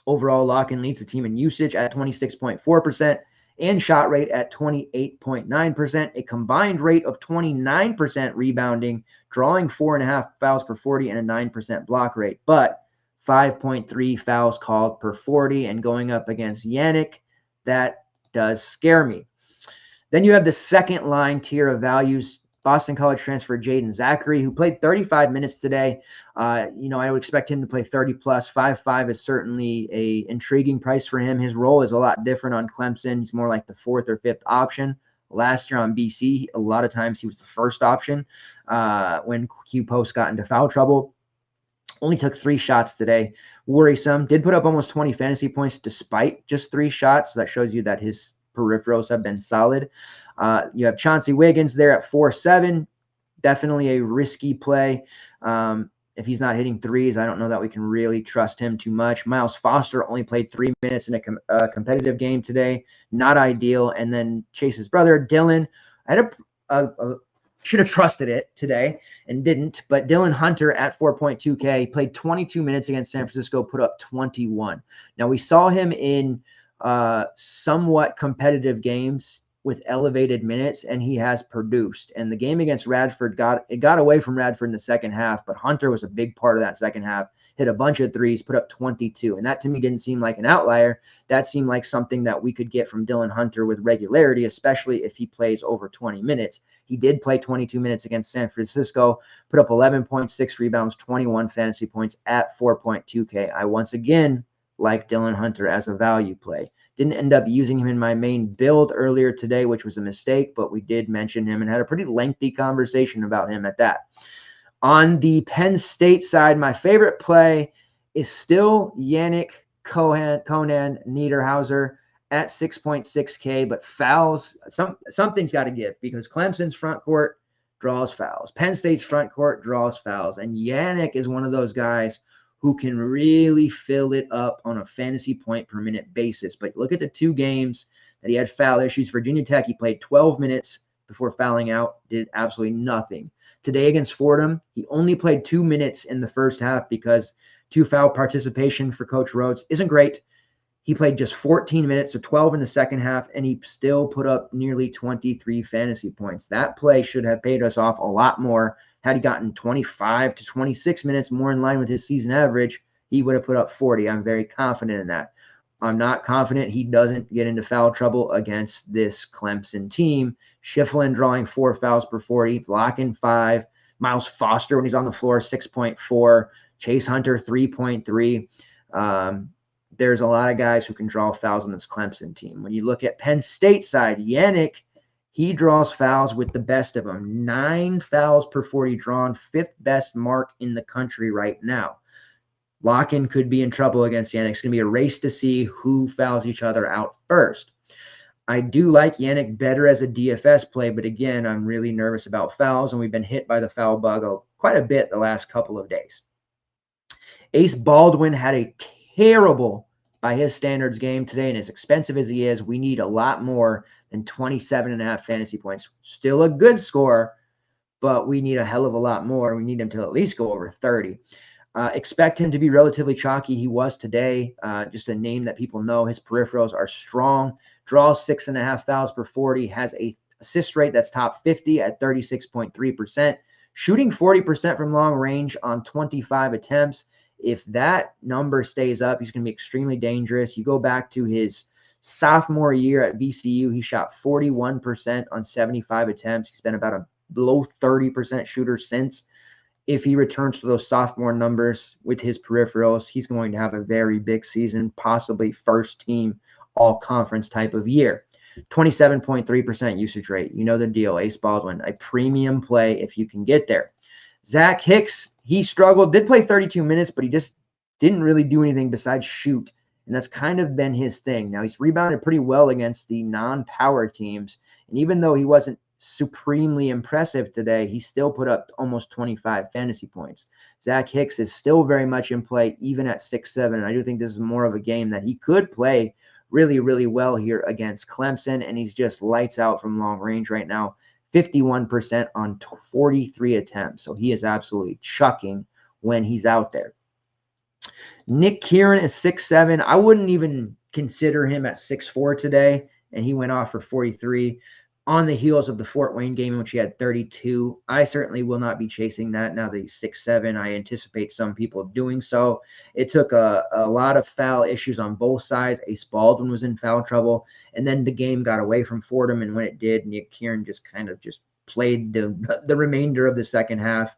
Overall, Locken leads the team in usage at 26.4%. and shot rate at 28.9%, a combined rate of 29% rebounding, drawing 4.5 fouls per 40 and a 9% block rate, but 5.3 fouls called per 40. And going up against Yannick, that does scare me. Then you have the second line tier of values. Boston College transfer Jaden Zachary, who played 35 minutes today. I would expect him to play 30 plus. 5.5 is certainly a intriguing price for him. His role is a lot different on Clemson. He's more like the fourth or fifth option. Last year on BC, a lot of times he was the first option when Q Post got into foul trouble. Only took 3 shots today. Worrisome. Did put up almost 20 fantasy points despite just 3 shots. So that shows you that his peripherals have been solid. You have Chauncey Wiggins there at 4.7. Definitely a risky play. If he's not hitting threes, I don't know that we can really trust him too much. Miles Foster only played 3 minutes in a competitive game today. Not ideal. And then Chase's brother, Dylan, I had should have trusted it today and didn't. But Dylan Hunter at 4.2K played 22 minutes against San Francisco, put up 21. Now, we saw him in somewhat competitive games with elevated minutes, and he has produced. And the game against Radford got away from Radford in the second half, but Hunter was a big part of that second half. Hit a bunch of threes, put up 22. And that to me didn't seem like an outlier. That seemed like something that we could get from Dylan Hunter with regularity, especially if he plays over 20 minutes. He did play 22 minutes against San Francisco, put up 11.6 rebounds, 21 fantasy points at 4.2K. I once again like Dylan Hunter as a value play. Didn't end up using him in my main build earlier today, which was a mistake, but we did mention him and had a pretty lengthy conversation about him at that. On the Penn State side, my favorite play is still Yannick Conan Niederhauser at 6.6K, but fouls, something's got to give because Clemson's front court draws fouls. Penn State's front court draws fouls. And Yannick is one of those guys who can really fill it up on a fantasy point per minute basis. But look at the 2 games that he had foul issues. Virginia Tech, he played 12 minutes before fouling out, did absolutely nothing. Today against Fordham, he only played 2 minutes in the first half because 2 foul participation for Coach Rhodes isn't great. He played just 14 minutes, so 12 in the second half, and he still put up nearly 23 fantasy points. That play should have paid us off a lot more. Had he gotten 25 to 26 minutes more in line with his season average, he would have put up 40. I'm very confident in that. I'm not confident he doesn't get into foul trouble against this Clemson team. Schiflin drawing 4 fouls per 40, Locken 5, Miles Foster when he's on the floor 6.4, Chase Hunter 3.3. There's a lot of guys who can draw fouls on this Clemson team. When you look at Penn State side, Yannick, he draws fouls with the best of them. 9 fouls per 40 drawn, 5th best mark in the country right now. Locken could be in trouble against Yannick. It's going to be a race to see who fouls each other out first. I do like Yannick better as a DFS play, but again, I'm really nervous about fouls, and we've been hit by the foul bug quite a bit the last couple of days. Ace Baldwin had a terrible, by his standards, game today, and as expensive as he is, we need a lot more than 27.5 fantasy points. Still a good score, but we need a hell of a lot more. We need him to at least go over 30. Expect him to be relatively chalky. He was today. Just a name that people know. His peripherals are strong. Draws 6.5 fouls per 40. Has a assist rate that's top 50 at 36.3%. Shooting 40% from long range on 25 attempts. If that number stays up, he's going to be extremely dangerous. You go back to his sophomore year at VCU, he shot 41% on 75 attempts. He's been about a below 30% shooter since. If he returns to those sophomore numbers with his peripherals, he's going to have a very big season, possibly first team all-conference type of year. 27.3% usage rate. You know the deal. Ace Baldwin, a premium play if you can get there. Zach Hicks, he struggled, did play 32 minutes, but he just didn't really do anything besides shoot. And that's kind of been his thing. Now, he's rebounded pretty well against the non-power teams. And even though he wasn't supremely impressive today, he still put up almost 25 fantasy points. Zach Hicks is still very much in play, even at 6'7". And I do think this is more of a game that he could play really, really well here against Clemson. And he's just lights out from long range right now. 51% on 43 attempts. So he is absolutely chucking when he's out there. Nick Kieran is 6'7". I wouldn't even consider him at 6'4" today, and he went off for 43 on the heels of the Fort Wayne game in which he had 32. I certainly will not be chasing that now that he's 6'7". I anticipate some people doing so. It took a lot of foul issues on both sides. Ace Baldwin was in foul trouble, and then the game got away from Fordham, and when it did, Nick Kieran just kind of just played the remainder of the second half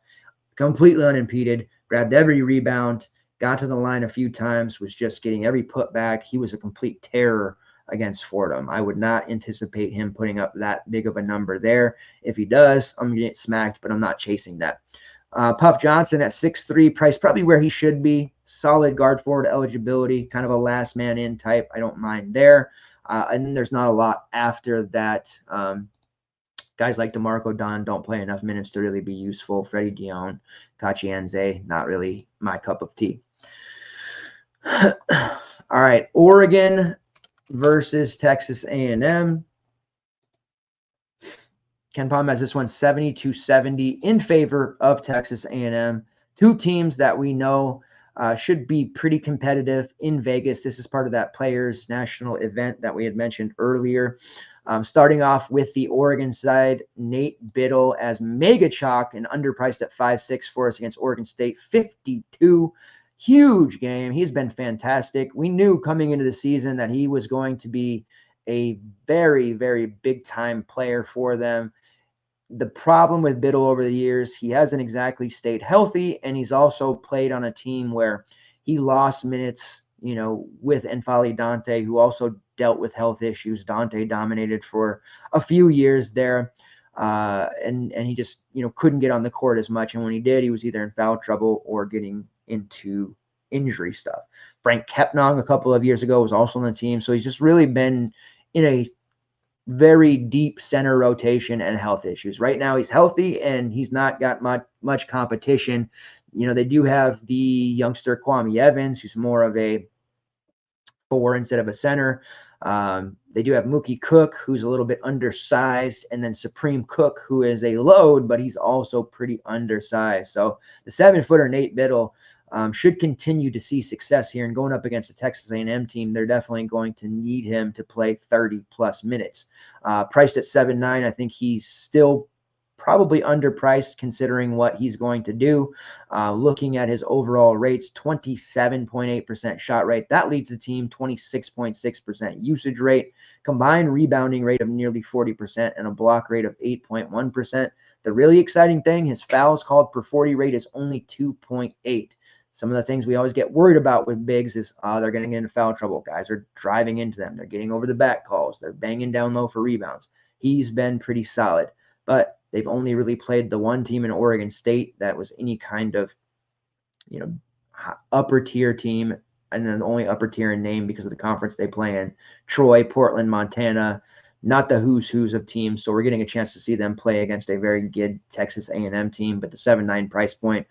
completely unimpeded, grabbed every rebound, got to the line a few times, was just getting every putback. He was a complete terror against Fordham. I would not anticipate him putting up that big of a number there. If he does, I'm going to get smacked, but I'm not chasing that. Puff Johnson at 6'3", priced probably where he should be. Solid guard forward eligibility, kind of a last man in type. I don't mind there. And then there's not a lot after that. Guys like DeMarco Dunn don't play enough minutes to really be useful. Freddie Dion, Kachienze, not really my cup of tea. All right, Oregon versus Texas A&M. Ken Palm has this one 70-70 in favor of Texas A&M. Two teams that we know should be pretty competitive in Vegas. This is part of that Players National event that we had mentioned earlier. Starting off with the Oregon side, Nate Biddle as mega chalk and underpriced at 5'6" for us against Oregon State, 52. Huge game. He's been fantastic. We knew coming into the season that he was going to be a very, very big-time player for them. The problem with Biddle over the years, he hasn't exactly stayed healthy, and he's also played on a team where he lost minutes, with N'Faly Dante, who also dealt with health issues. Dante dominated for a few years there, and he just, couldn't get on the court as much. And when he did, he was either in foul trouble or getting into injury stuff. Frank Kepnong a couple of years ago was also on the team. So he's just really been in a very deep center rotation and health issues. Right now he's healthy and he's not got much competition. You know, they do have the youngster Kwame Evans, who's more of a 4 instead of a center. They do have Mookie Cook, who's a little bit undersized, and then Supreme Cook, who is a load, but he's also pretty undersized. So the 7-footer Nate Biddle should continue to see success here. And going up against the Texas A&M team, they're definitely going to need him to play 30-plus minutes. Priced at 7.9, I think he's still probably underpriced considering what he's going to do. Looking at his overall rates, 27.8% shot rate. That leads the team, 26.6% usage rate, combined rebounding rate of nearly 40%, and a block rate of 8.1%. The really exciting thing, his fouls called per 40 rate is only 2.8. Some of the things we always get worried about with bigs is they're going to get into foul trouble. Guys are driving into them. They're getting over the back calls. They're banging down low for rebounds. He's been pretty solid, but they've only really played the one team in Oregon State that was any kind of, you know, upper tier team, and then only upper tier in name because of the conference they play in. Troy, Portland, Montana, not the who's of teams. So we're getting a chance to see them play against a very good Texas A&M team, but the 7.9 price point,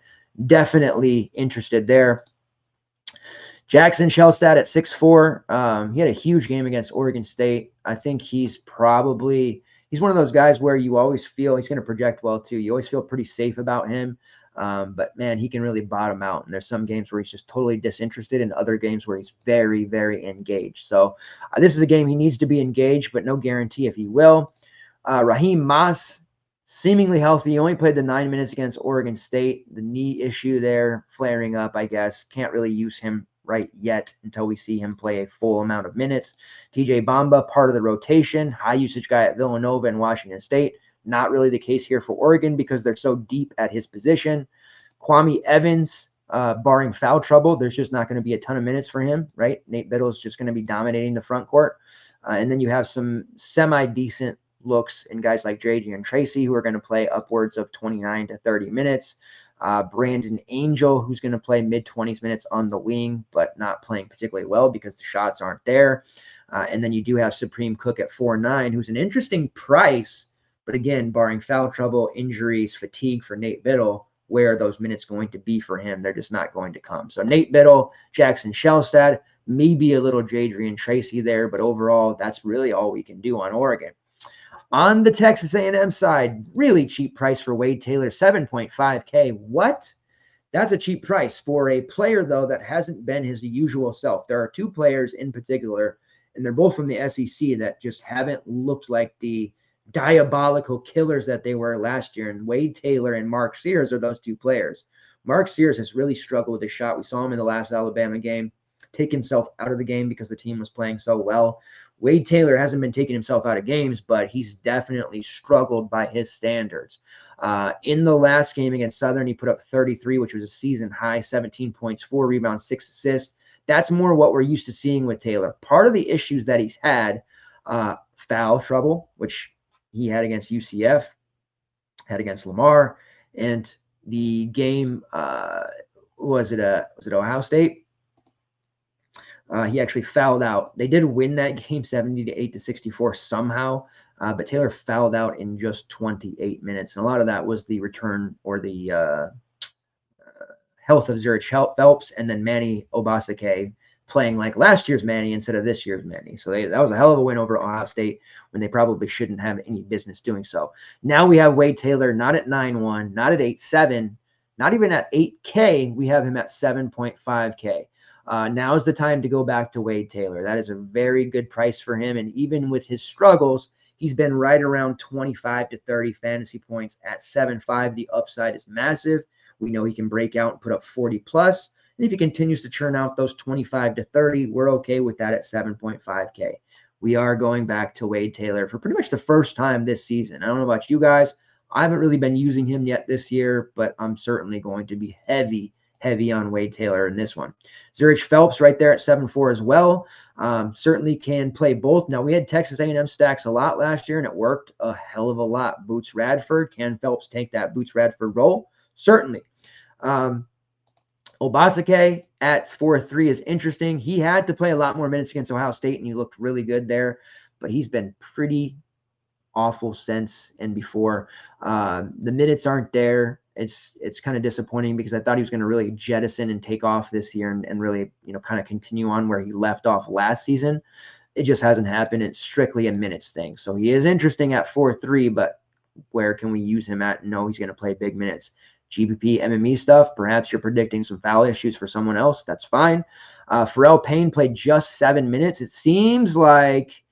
definitely interested there. Jackson Shellstad at 6'4". He had a huge game against Oregon State. I think he's one of those guys where you always feel he's going to project well too. You always feel pretty safe about him. But man, he can really bottom out. And there's some games where he's just totally disinterested and other games where he's very, very engaged. So this is a game he needs to be engaged, but no guarantee if he will. Raheem Moss, seemingly healthy. He only played the 9 minutes against Oregon State. The knee issue there flaring up, I guess. Can't really use him right yet until we see him play a full amount of minutes. TJ Bamba, part of the rotation, high usage guy at Villanova and Washington State. Not really the case here for Oregon because they're so deep at his position. Kwame Evans, barring foul trouble, there's just not going to be a ton of minutes for him, right? Nate Biddle is just going to be dominating the front court. And then you have some semi-decent looks in guys like JJ and Tracy who are going to play upwards of 29 to 30 minutes. Brandon Angel, who's going to play mid-20s minutes on the wing, but not playing particularly well because the shots aren't there. And then you do have Supreme Cook at 4.9, who's an interesting price, but again, barring foul trouble, injuries, fatigue for Nate Biddle, where are those minutes going to be for him? They're just not going to come. So Nate Biddle, Jackson Shellstad, maybe a little Jadrian Tracy there, but overall, that's really all we can do on Oregon. On the Texas A&M side, really cheap price for Wade Taylor, 7.5K. What? That's a cheap price for a player, though, that hasn't been his usual self. There are two players in particular, and they're both from the SEC, that just haven't looked like the diabolical killers that they were last year. And Wade Taylor and Mark Sears are those two players. Mark Sears has really struggled with his shot. We saw him in the last Alabama game take himself out of the game because the team was playing so well. Wade Taylor hasn't been taking himself out of games, but he's definitely struggled by his standards. In the last game against Southern, he put up 33, which was a season high, 17 points, 4 rebounds, 6 assists. That's more what we're used to seeing with Taylor. Part of the issues that he's had, foul trouble, which he had against UCF, had against Lamar, and the game, was it Ohio State? He actually fouled out. They did win that game 70-8 to 64 somehow, but Taylor fouled out in just 28 minutes. And a lot of that was the return or the health of Zurich Phelps and then Manny Obasake playing like last year's Manny instead of this year's Manny. So that was a hell of a win over Ohio State when they probably shouldn't have any business doing so. Now we have Wade Taylor not at 9.1, not at 8.7, not even at 8K. We have him at 7.5K. Now is the time to go back to Wade Taylor. That is a very good price for him. And even with his struggles, he's been right around 25 to 30 fantasy points at 7.5. The upside is massive. We know he can break out and put up 40 plus. And if he continues to churn out those 25 to 30, we're okay with that at 7.5K. We are going back to Wade Taylor for pretty much the first time this season. I don't know about you guys. I haven't really been using him yet this year, but I'm certainly going to be heavy on Wade Taylor in this one. Zurich Phelps right there at 7.4 as well. Certainly can play both. Now, we had Texas A&M stacks a lot last year, and it worked a hell of a lot. Boots Radford. Can Phelps take that Boots Radford role? Certainly. Obasake at 4-3 is interesting. He had to play a lot more minutes against Ohio State, and he looked really good there, but he's been pretty awful since and before. The minutes aren't there. It's kind of disappointing because I thought he was going to really jettison and take off this year and really, kind of continue on where he left off last season. It just hasn't happened. It's strictly a minutes thing. So he is interesting at 4-3, but where can we use him at? No, he's going to play big minutes. GPP, MME stuff, perhaps you're predicting some foul issues for someone else. That's fine. Pharrell Payne played just 7 minutes. It seems like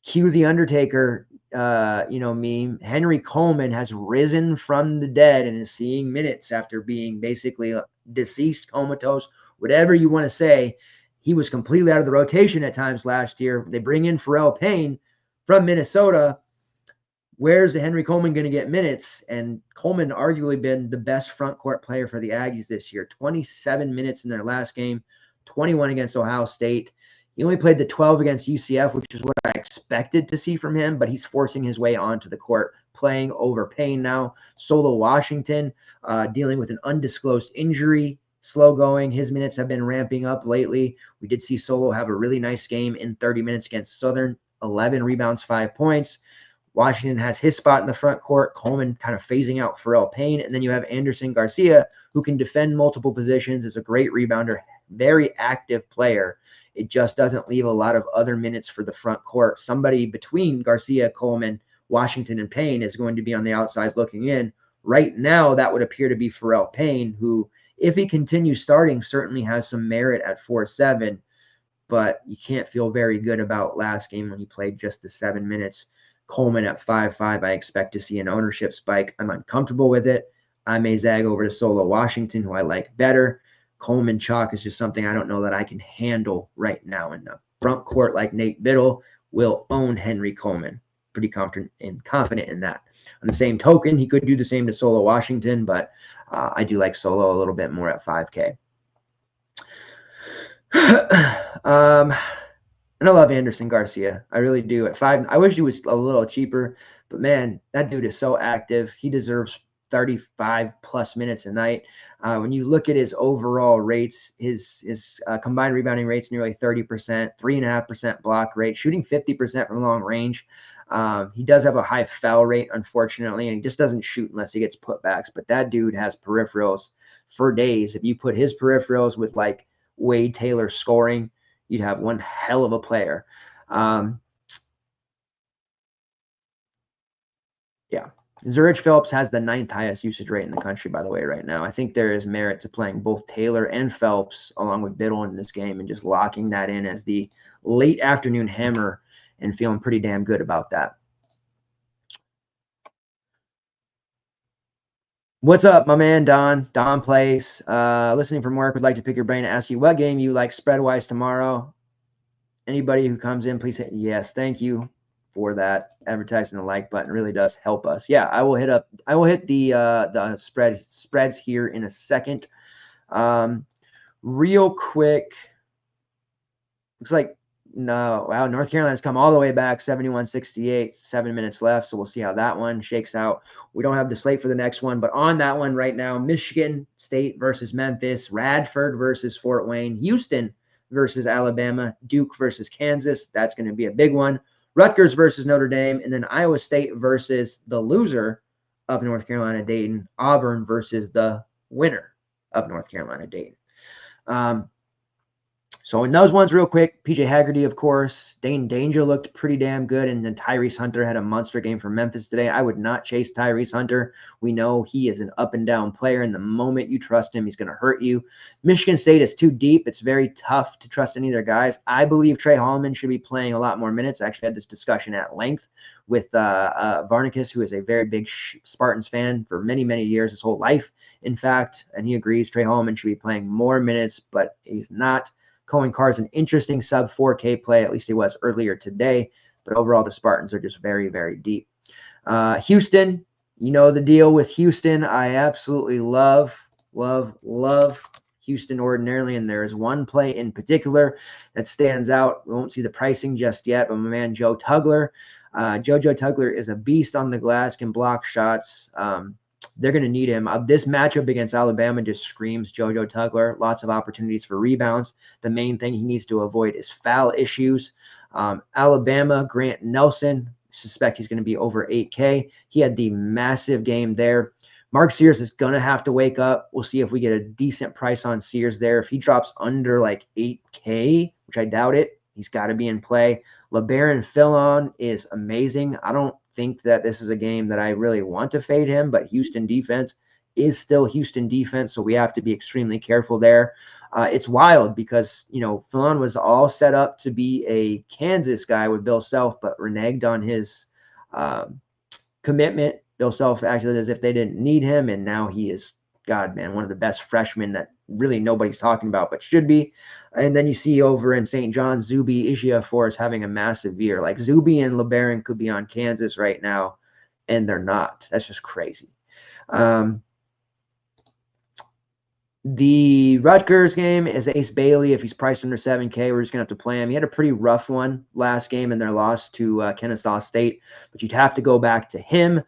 cue the Undertaker, meme. Henry Coleman has risen from the dead and is seeing minutes after being basically deceased, comatose, whatever you want to say. He was completely out of the rotation at times last year. They bring in Pharrell Payne from Minnesota. Where's Henry Coleman going to get minutes? And Coleman arguably been the best front court player for the Aggies this year. 27 minutes in their last game, 21 against Ohio State. He only played the 12 against UCF, which is what I expected to see from him, but he's forcing his way onto the court, playing over Payne now. Solo Washington dealing with an undisclosed injury, slow going. His minutes have been ramping up lately. We did see Solo have a really nice game in 30 minutes against Southern, 11 rebounds, 5 points. Washington has his spot in the front court. Coleman kind of phasing out Pharrell Payne. And then you have Anderson Garcia, who can defend multiple positions, is a great rebounder, very active player. It just doesn't leave a lot of other minutes for the front court. Somebody between Garcia, Coleman, Washington, and Payne is going to be on the outside looking in. Right now, that would appear to be Pharrell Payne, who, if he continues starting, certainly has some merit at 4-7, but you can't feel very good about last game when he played just the 7 minutes. Coleman at 5-5, I expect to see an ownership spike. I'm uncomfortable with it. I may zag over to Solo Washington, who I like better. Coleman chalk is just something I don't know that I can handle right now in the front court. Like Nate Biddle will own Henry Coleman. Pretty confident in that. On the same token, he could do the same to Solo Washington, but I do like Solo a little bit more at 5K. And I love Anderson Garcia. I really do. At 5, I wish he was a little cheaper, but man, that dude is so active. He deserves 35 plus minutes a night. When you look at his overall rates, his combined rebounding rate's nearly 30%, 3.5% block rate, shooting 50% from long range. He does have a high foul rate, unfortunately, and he just doesn't shoot unless he gets putbacks. But that dude has peripherals for days. If you put his peripherals with like Wade Taylor scoring, you'd have one hell of a player. Yeah. Zurich Phillips has the 9th highest usage rate in the country, by the way, right now. I think there is merit to playing both Taylor and Phelps along with Biddle in this game and just locking that in as the late afternoon hammer and feeling pretty damn good about that. What's up, my man, Don? Don Place. Listening from work, would like to pick your brain and ask you what game you like spread-wise tomorrow. Anybody who comes in, please say yes. Thank you for that. Advertising the like button really does help us. Yeah, I will hit the spreads here in a second. Real quick. Looks like North Carolina's come all the way back, 71-68, 7 minutes left. So we'll see how that one shakes out. We don't have the slate for the next one, but on that one right now, Michigan State versus Memphis, Radford versus Fort Wayne, Houston versus Alabama, Duke versus Kansas. That's going to be a big one. Rutgers versus Notre Dame, and then Iowa State versus the loser of North Carolina Dayton, Auburn versus the winner of North Carolina Dayton. So in those ones, real quick, PJ Haggerty, of course. Dane Danger looked pretty damn good, and then Tyrese Hunter had a monster game for Memphis today. I would not chase Tyrese Hunter. We know he is an up-and-down player, and the moment you trust him, he's going to hurt you. Michigan State is too deep. It's very tough to trust any of their guys. I believe Trey Holloman should be playing a lot more minutes. I actually had this discussion at length with Varnicus, who is a very big Spartans fan for many, many years, his whole life, in fact, and he agrees Trey Holloman should be playing more minutes, but he's not. Cohen Carr's an interesting sub 4K play. At least he was earlier today. But overall, the Spartans are just very, very deep. Houston, you know the deal with Houston. I absolutely love Houston ordinarily. And there is one play in particular that stands out. We won't see the pricing just yet, but my man Joe Tugler. JoJo Tugler is a beast on the glass, can block shots. they're going to need him. This matchup against Alabama just screams JoJo Tugler. Lots of opportunities for rebounds. The main thing he needs to avoid is foul issues. Alabama, Grant Nelson, suspect he's going to be over 8K. He had the massive game there. Mark Sears is going to have to wake up. We'll see if we get a decent price on Sears there. If he drops under like 8K, which I doubt it, he's got to be in play. LeBaron Fillon is amazing. I don't think that this is a game that I really want to fade him, but Houston defense is still Houston defense, so we have to be extremely careful there. It's wild because, you know, Fillon was all set up to be a Kansas guy with Bill Self, but reneged on his commitment. Bill Self acted as if they didn't need him, and now he is, God, man, one of the best freshmen that really nobody's talking about, but should be. And then you see over in St. John's, Zuby Ejiofor is having a massive year. Like Zuby and LeBaron could be on Kansas right now, and they're not. That's just crazy. The Rutgers game is Ace Bailey. If he's priced under 7K, we're just going to have to play him. He had a pretty rough one last game in their loss to Kennesaw State, but you'd have to go back to him.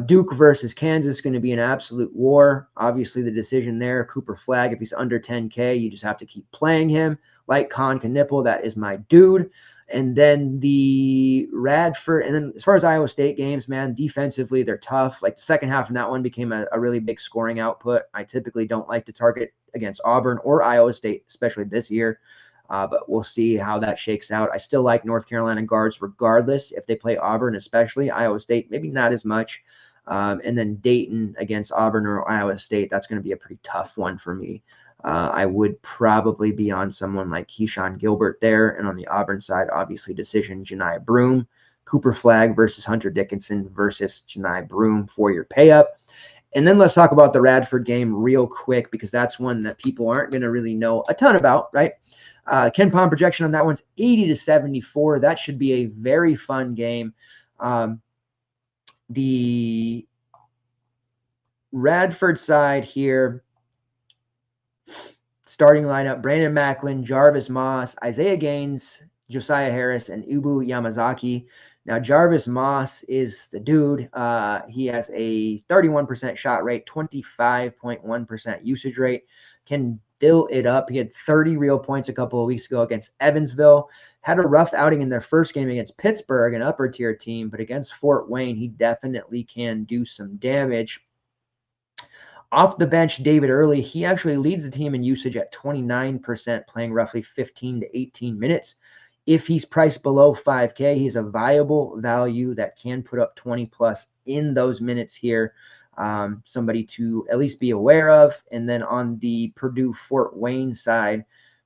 Duke versus Kansas is going to be an absolute war. Obviously, the decision there, Cooper Flagg, if he's under 10K, you just have to keep playing him. Like Con Knipple, that is my dude. And then the Radford, and then as far as Iowa State games, man, defensively, they're tough. Like the second half in that one became a really big scoring output. I typically don't like to target against Auburn or Iowa State, especially this year. But we'll see how that shakes out. I still like North Carolina guards regardless. If they play Auburn, especially Iowa State, maybe not as much. And then Dayton against Auburn or Iowa State, that's going to be a pretty tough one for me. I would probably be on someone like Keyshawn Gilbert there. And on the Auburn side, obviously decision, Janai Broom. Cooper Flagg versus Hunter Dickinson versus Janai Broom for your pay up. And then let's talk about the Radford game real quick, because that's one that people aren't going to really know a ton about, right? Ken Pom projection on that one's 80 to 74. That should be a very fun game. The Radford side here, starting lineup, Brandon Macklin, Jarvis Moss, Isaiah Gaines, Josiah Harris, and Ubu Yamazaki. Now, Jarvis Moss is the dude. He has a 31% shot rate, 25.1% usage rate, can fill it up. He had 30 real points a couple of weeks ago against Evansville. Had a rough outing in their first game against Pittsburgh, an upper tier team, but against Fort Wayne, he definitely can do some damage. Off the bench, David Early, he actually leads the team in usage at 29%, playing roughly 15 to 18 minutes. If he's priced below 5K, he's a viable value that can put up 20 plus in those minutes here. Somebody to at least be aware of. And then on the Purdue Fort Wayne side,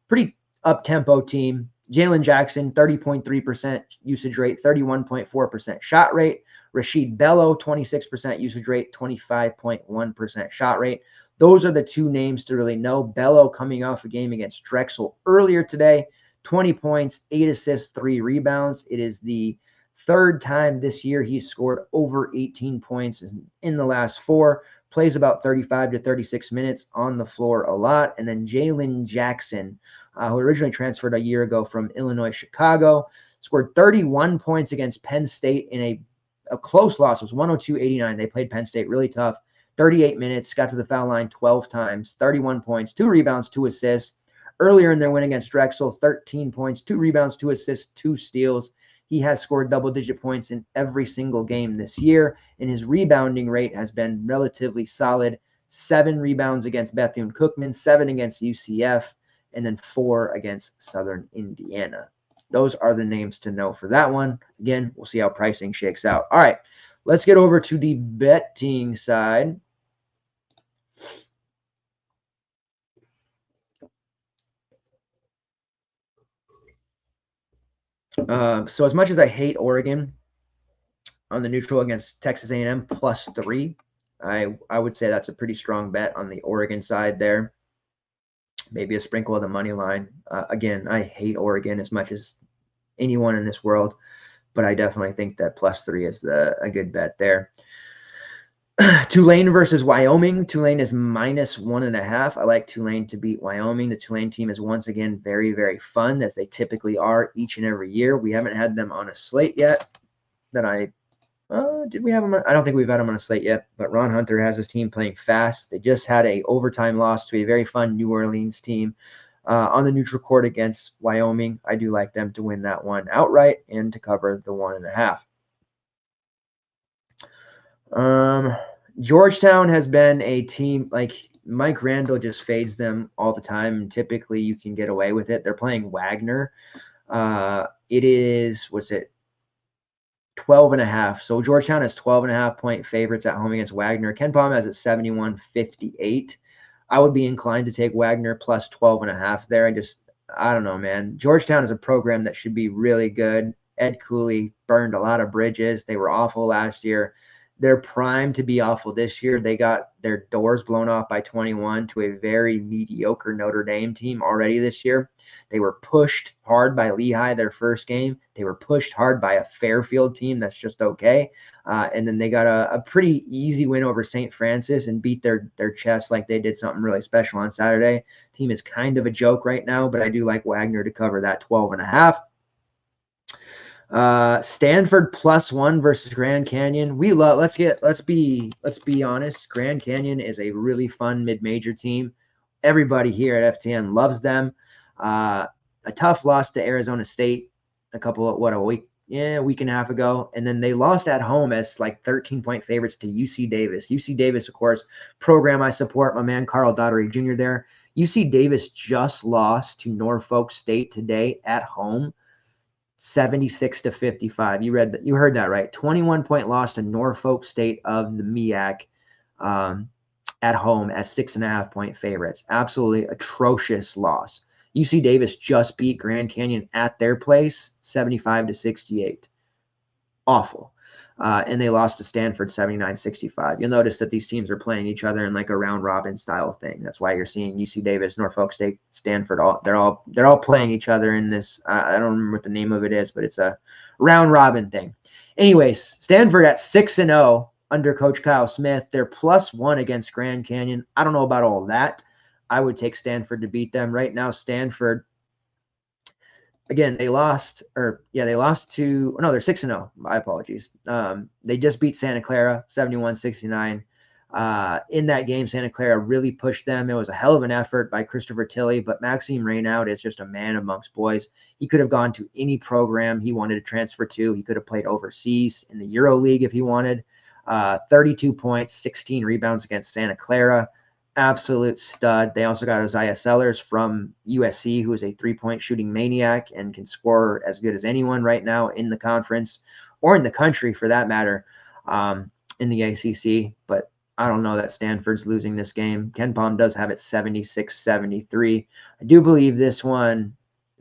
pretty up-tempo team. Jalen Jackson, 30.3% usage rate, 31.4% shot rate. Rashid Bello, 26% usage rate, 25.1% shot rate. Those are the two names to really know. Bello coming off a game against Drexel earlier today, 20 points, 8 assists, 3 rebounds. It is the third time this year he's scored over 18 points in the last 4. Plays about 35 to 36 minutes on the floor a lot. And then Jalen Jackson, who originally transferred a year ago from Illinois Chicago, scored 31 points against Penn State in a close loss. It was 102-89. They played Penn State really tough. 38 minutes, got to the foul line 12 times, 31 points, 2 rebounds, 2 assists. Earlier in their win against Drexel, 13 points, 2 rebounds, 2 assists, 2 steals. He has scored double-digit points in every single game this year, and his rebounding rate has been relatively solid. 7 rebounds against Bethune-Cookman, 7 against UCF, and then 4 against Southern Indiana. Those are the names to know for that one. Again, we'll see how pricing shakes out. All right, let's get over to the betting side. So as much as I hate Oregon on the neutral against Texas A&M +3, I would say that's a pretty strong bet on the Oregon side there. Maybe a sprinkle of the money line. Again, I hate Oregon as much as anyone in this world, but I definitely think that +3 is a good bet there. Tulane versus Wyoming. Tulane is -1.5. I like Tulane to beat Wyoming. The Tulane team is once again very, very fun, as they typically are each and every year. We haven't had them on a slate yet that I Did we have him? I don't think we've had him on a slate yet, but Ron Hunter has his team playing fast. They just had a overtime loss to a very fun New Orleans team on the neutral court against Wyoming. I do like them to win that one outright and to cover the 1.5. Georgetown has been a team like Mike Randall just fades them all the time, and typically you can get away with it. They're playing Wagner. It is, what's it? 12.5. So Georgetown has 12.5 point favorites at home against Wagner. Ken Palm has it 71-58. I would be inclined to take Wagner plus 12.5 there. I don't know, man. Georgetown is a program that should be really good. Ed Cooley burned a lot of bridges. They were awful last year. They're primed to be awful this year. They got their doors blown off by 21 to a very mediocre Notre Dame team already this year. They were pushed hard by Lehigh their first game. They were pushed hard by a Fairfield team that's just okay. And then they got a pretty easy win over St. Francis and beat their chest like they did something really special on Saturday. Team is kind of a joke right now, but I do like Wagner to cover that 12.5. Stanford +1 versus Grand Canyon. Let's be honest. Grand Canyon is a really fun mid-major team. Everybody here at FTN loves them. A tough loss to Arizona State a week and a half ago, and then they lost at home as like 13-point favorites to UC Davis. UC Davis, of course, program I support. My man Carl Daughtery Jr. there. UC Davis just lost to Norfolk State today at home. 76-55. You heard that right. 21-point loss to Norfolk State of the MEAC at home as 6.5-point favorites. Absolutely atrocious loss. UC Davis just beat Grand Canyon at their place 75-68. Awful. And they lost to Stanford 79-65. You'll notice that these teams are playing each other in like a round robin style thing. That's why you're seeing UC Davis, Norfolk State, Stanford. They're all playing each other in this. I don't remember what the name of it is, but it's a round robin thing. Anyways, Stanford at 6-0 under Coach Kyle Smith. They're +1 against Grand Canyon. I don't know about all that. I would take Stanford to beat them right now. Stanford. Again, they're 6-0. My apologies. They just beat Santa Clara 71-69. In that game, Santa Clara really pushed them. It was a hell of an effort by Christopher Tilley, but Maxime Reynaud is just a man amongst boys. He could have gone to any program he wanted to transfer to. He could have played overseas in the Euro League if he wanted. 32 points, 16 rebounds against Santa Clara. Absolute stud. They also got Isaiah Sellers from USC, who is a three-point shooting maniac and can score as good as anyone right now in the conference or in the country for that matter, in the ACC. But I don't know that Stanford's losing this game. Ken Palm does have it 76-73. I do believe this one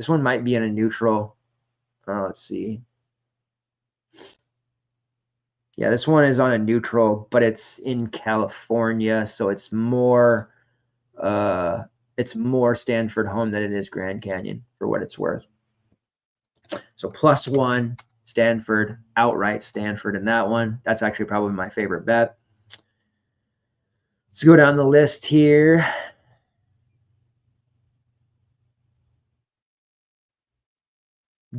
might be in a neutral. Let's see. Yeah, this one is on a neutral, but it's in California, so it's more Stanford home than it is Grand Canyon for what it's worth. So +1 Stanford, outright Stanford in that one. That's actually probably my favorite bet. Let's go down the list here.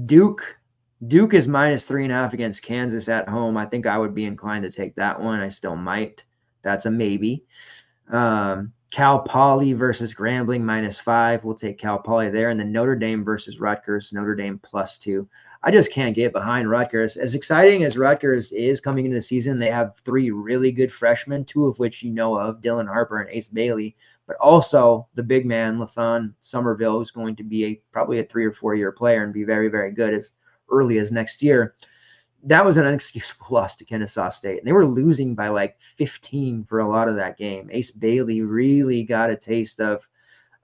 Duke is -3.5 against Kansas at home. I think I would be inclined to take that one. I still might. That's a maybe. Cal Poly versus Grambling -5. We'll take Cal Poly there. And then Notre Dame versus Rutgers. Notre Dame +2. I just can't get behind Rutgers. As exciting as Rutgers is coming into the season, they have 3 really good freshmen, 2 of which you know of, Dylan Harper and Ace Bailey, but also the big man, Lathan Somerville, who's going to be probably a 3 or 4 year player and be very, very good as early as next year. That was an unexcusable loss to Kennesaw State. And they were losing by like 15 for a lot of that game. Ace Bailey really got a taste of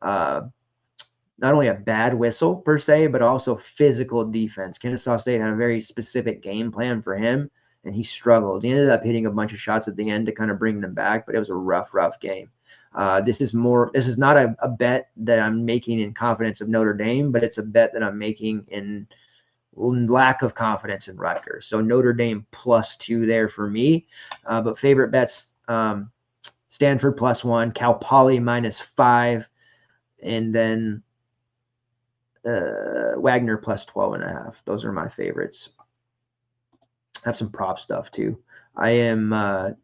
not only a bad whistle per se, but also physical defense. Kennesaw State had a very specific game plan for him, and he struggled. He ended up hitting a bunch of shots at the end to kind of bring them back, but it was a rough game. This is not a bet that I'm making in confidence of Notre Dame, but it's a bet that I'm making in lack of confidence in Rutgers. So Notre Dame +2 there for me. But favorite bets, Stanford +1, Cal Poly -5, and then Wagner +12.5. Those are my favorites. have some prop stuff too. I am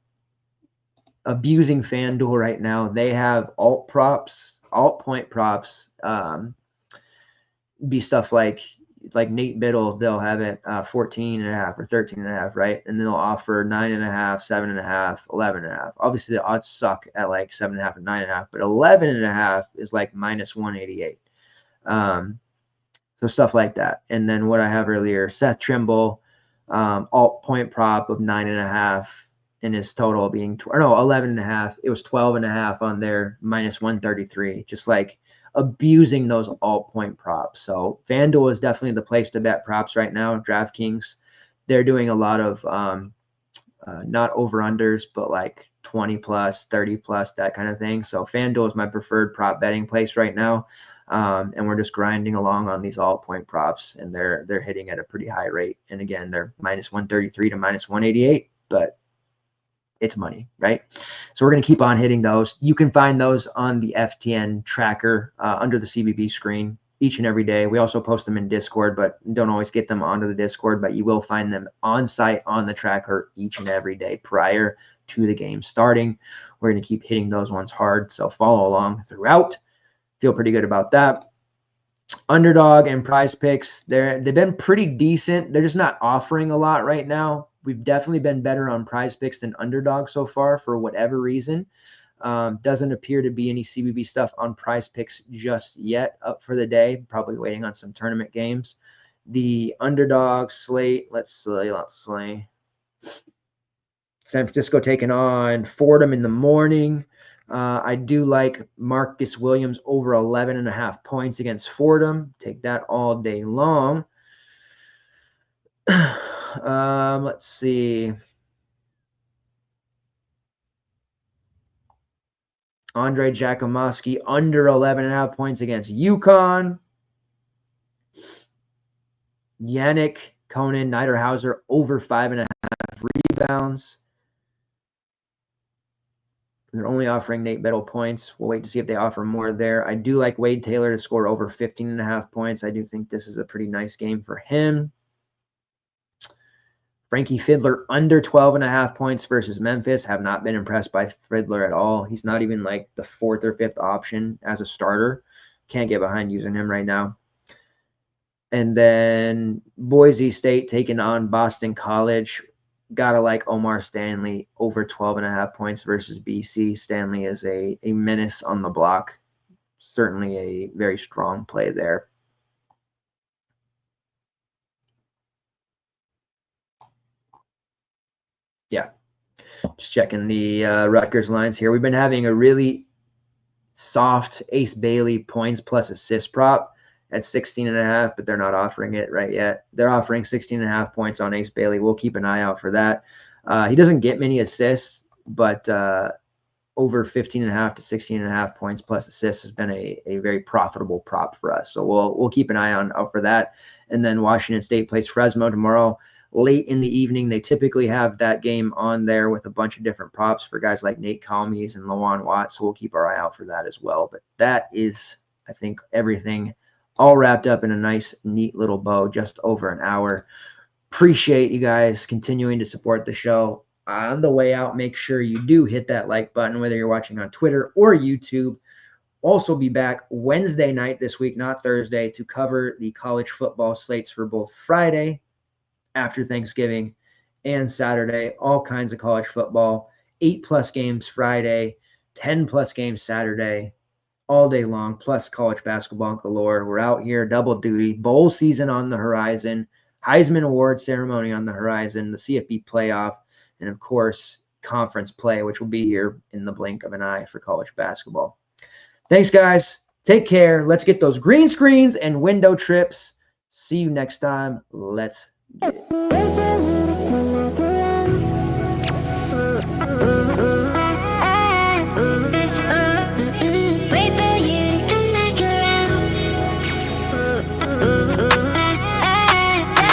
abusing FanDuel right now. They have alt point props. Be stuff like Nate Biddle, they'll have it 14.5 or 13.5, right? And then they'll offer 9.5, 7.5, 11.5. Obviously, the odds suck at like 7.5 and 9.5, but 11.5 is like minus 188. So stuff like that. And then what I have earlier, Seth Trimble, alt point prop of 9.5, and his total being 11.5. It was 12.5 on there, minus 133. Just like abusing those alt point props. So FanDuel is definitely the place to bet props right now. DraftKings, they're doing a lot of not over unders, but like 20 plus, 30 plus, that kind of thing. So FanDuel is my preferred prop betting place right now. And we're just grinding along on these alt point props, and they're hitting at a pretty high rate. And again, they're minus 133 to minus 188, but it's money, right? So we're going to keep on hitting those. You can find those on the FTN tracker under the CBB screen each and every day. We also post them in Discord, but don't always get them onto the Discord, but you will find them on site on the tracker each and every day prior to the game starting. We're going to keep hitting those ones hard, so follow along throughout. Feel pretty good about that. Underdog and Prize Picks, they've been pretty decent. They're just not offering a lot right now. We've definitely been better on Prize Picks than Underdog so far for whatever reason. Doesn't appear to be any CBB stuff on Prize Picks just yet up for the day. Probably waiting on some tournament games. The Underdog slate, let's see. San Francisco taking on Fordham in the morning. I do like Marcus Williams over 11.5 points against Fordham. Take that all day long. Let's see. Andre Jakomowski under 11.5 points against UConn. Yannick Conan Niederhauser over 5.5 rebounds. They're only offering Nate Biddle points. We'll wait to see if they offer more there. I do like Wade Taylor to score over 15.5 points. I do think this is a pretty nice game for him. Frankie Fiddler under 12.5 points versus Memphis. Have not been impressed by Fiddler at all. He's not even like the 4th or 5th option as a starter. Can't get behind using him right now. And then Boise State taking on Boston College. Gotta like Omar Stanley over 12.5 points versus BC. Stanley is a menace on the block. Certainly a very strong play there. Yeah. Just checking the Rutgers lines here. We've been having a really soft Ace Bailey points plus assist prop at 16.5, but they're not offering it right yet. They're offering 16.5 points on Ace Bailey. We'll keep an eye out for that. He doesn't get many assists, but over 15.5 to 16.5 points plus assists has been a very profitable prop for us. So we'll keep an eye out for that. And then Washington State plays Fresno tomorrow late in the evening. They typically have that game on there with a bunch of different props for guys like Nate Calmes and Lawan Watt. So we'll keep our eye out for that as well. But that is, I think, everything all wrapped up in a nice, neat little bow, just over an hour. Appreciate you guys continuing to support the show. On the way out, make sure you do hit that like button, whether you're watching on Twitter or YouTube. Also be back Wednesday night this week, not Thursday, to cover the college football slates for both Friday after Thanksgiving and Saturday. All kinds of college football, 8+ games Friday, 10+ games Saturday, all day long, plus college basketball galore. We're out here, double duty, bowl season on the horizon, Heisman Award ceremony on the horizon, the CFB playoff, and of course, conference play, which will be here in the blink of an eye for college basketball. Thanks, guys. Take care. Let's get those green screens and window trips. See you next time. Let's get it.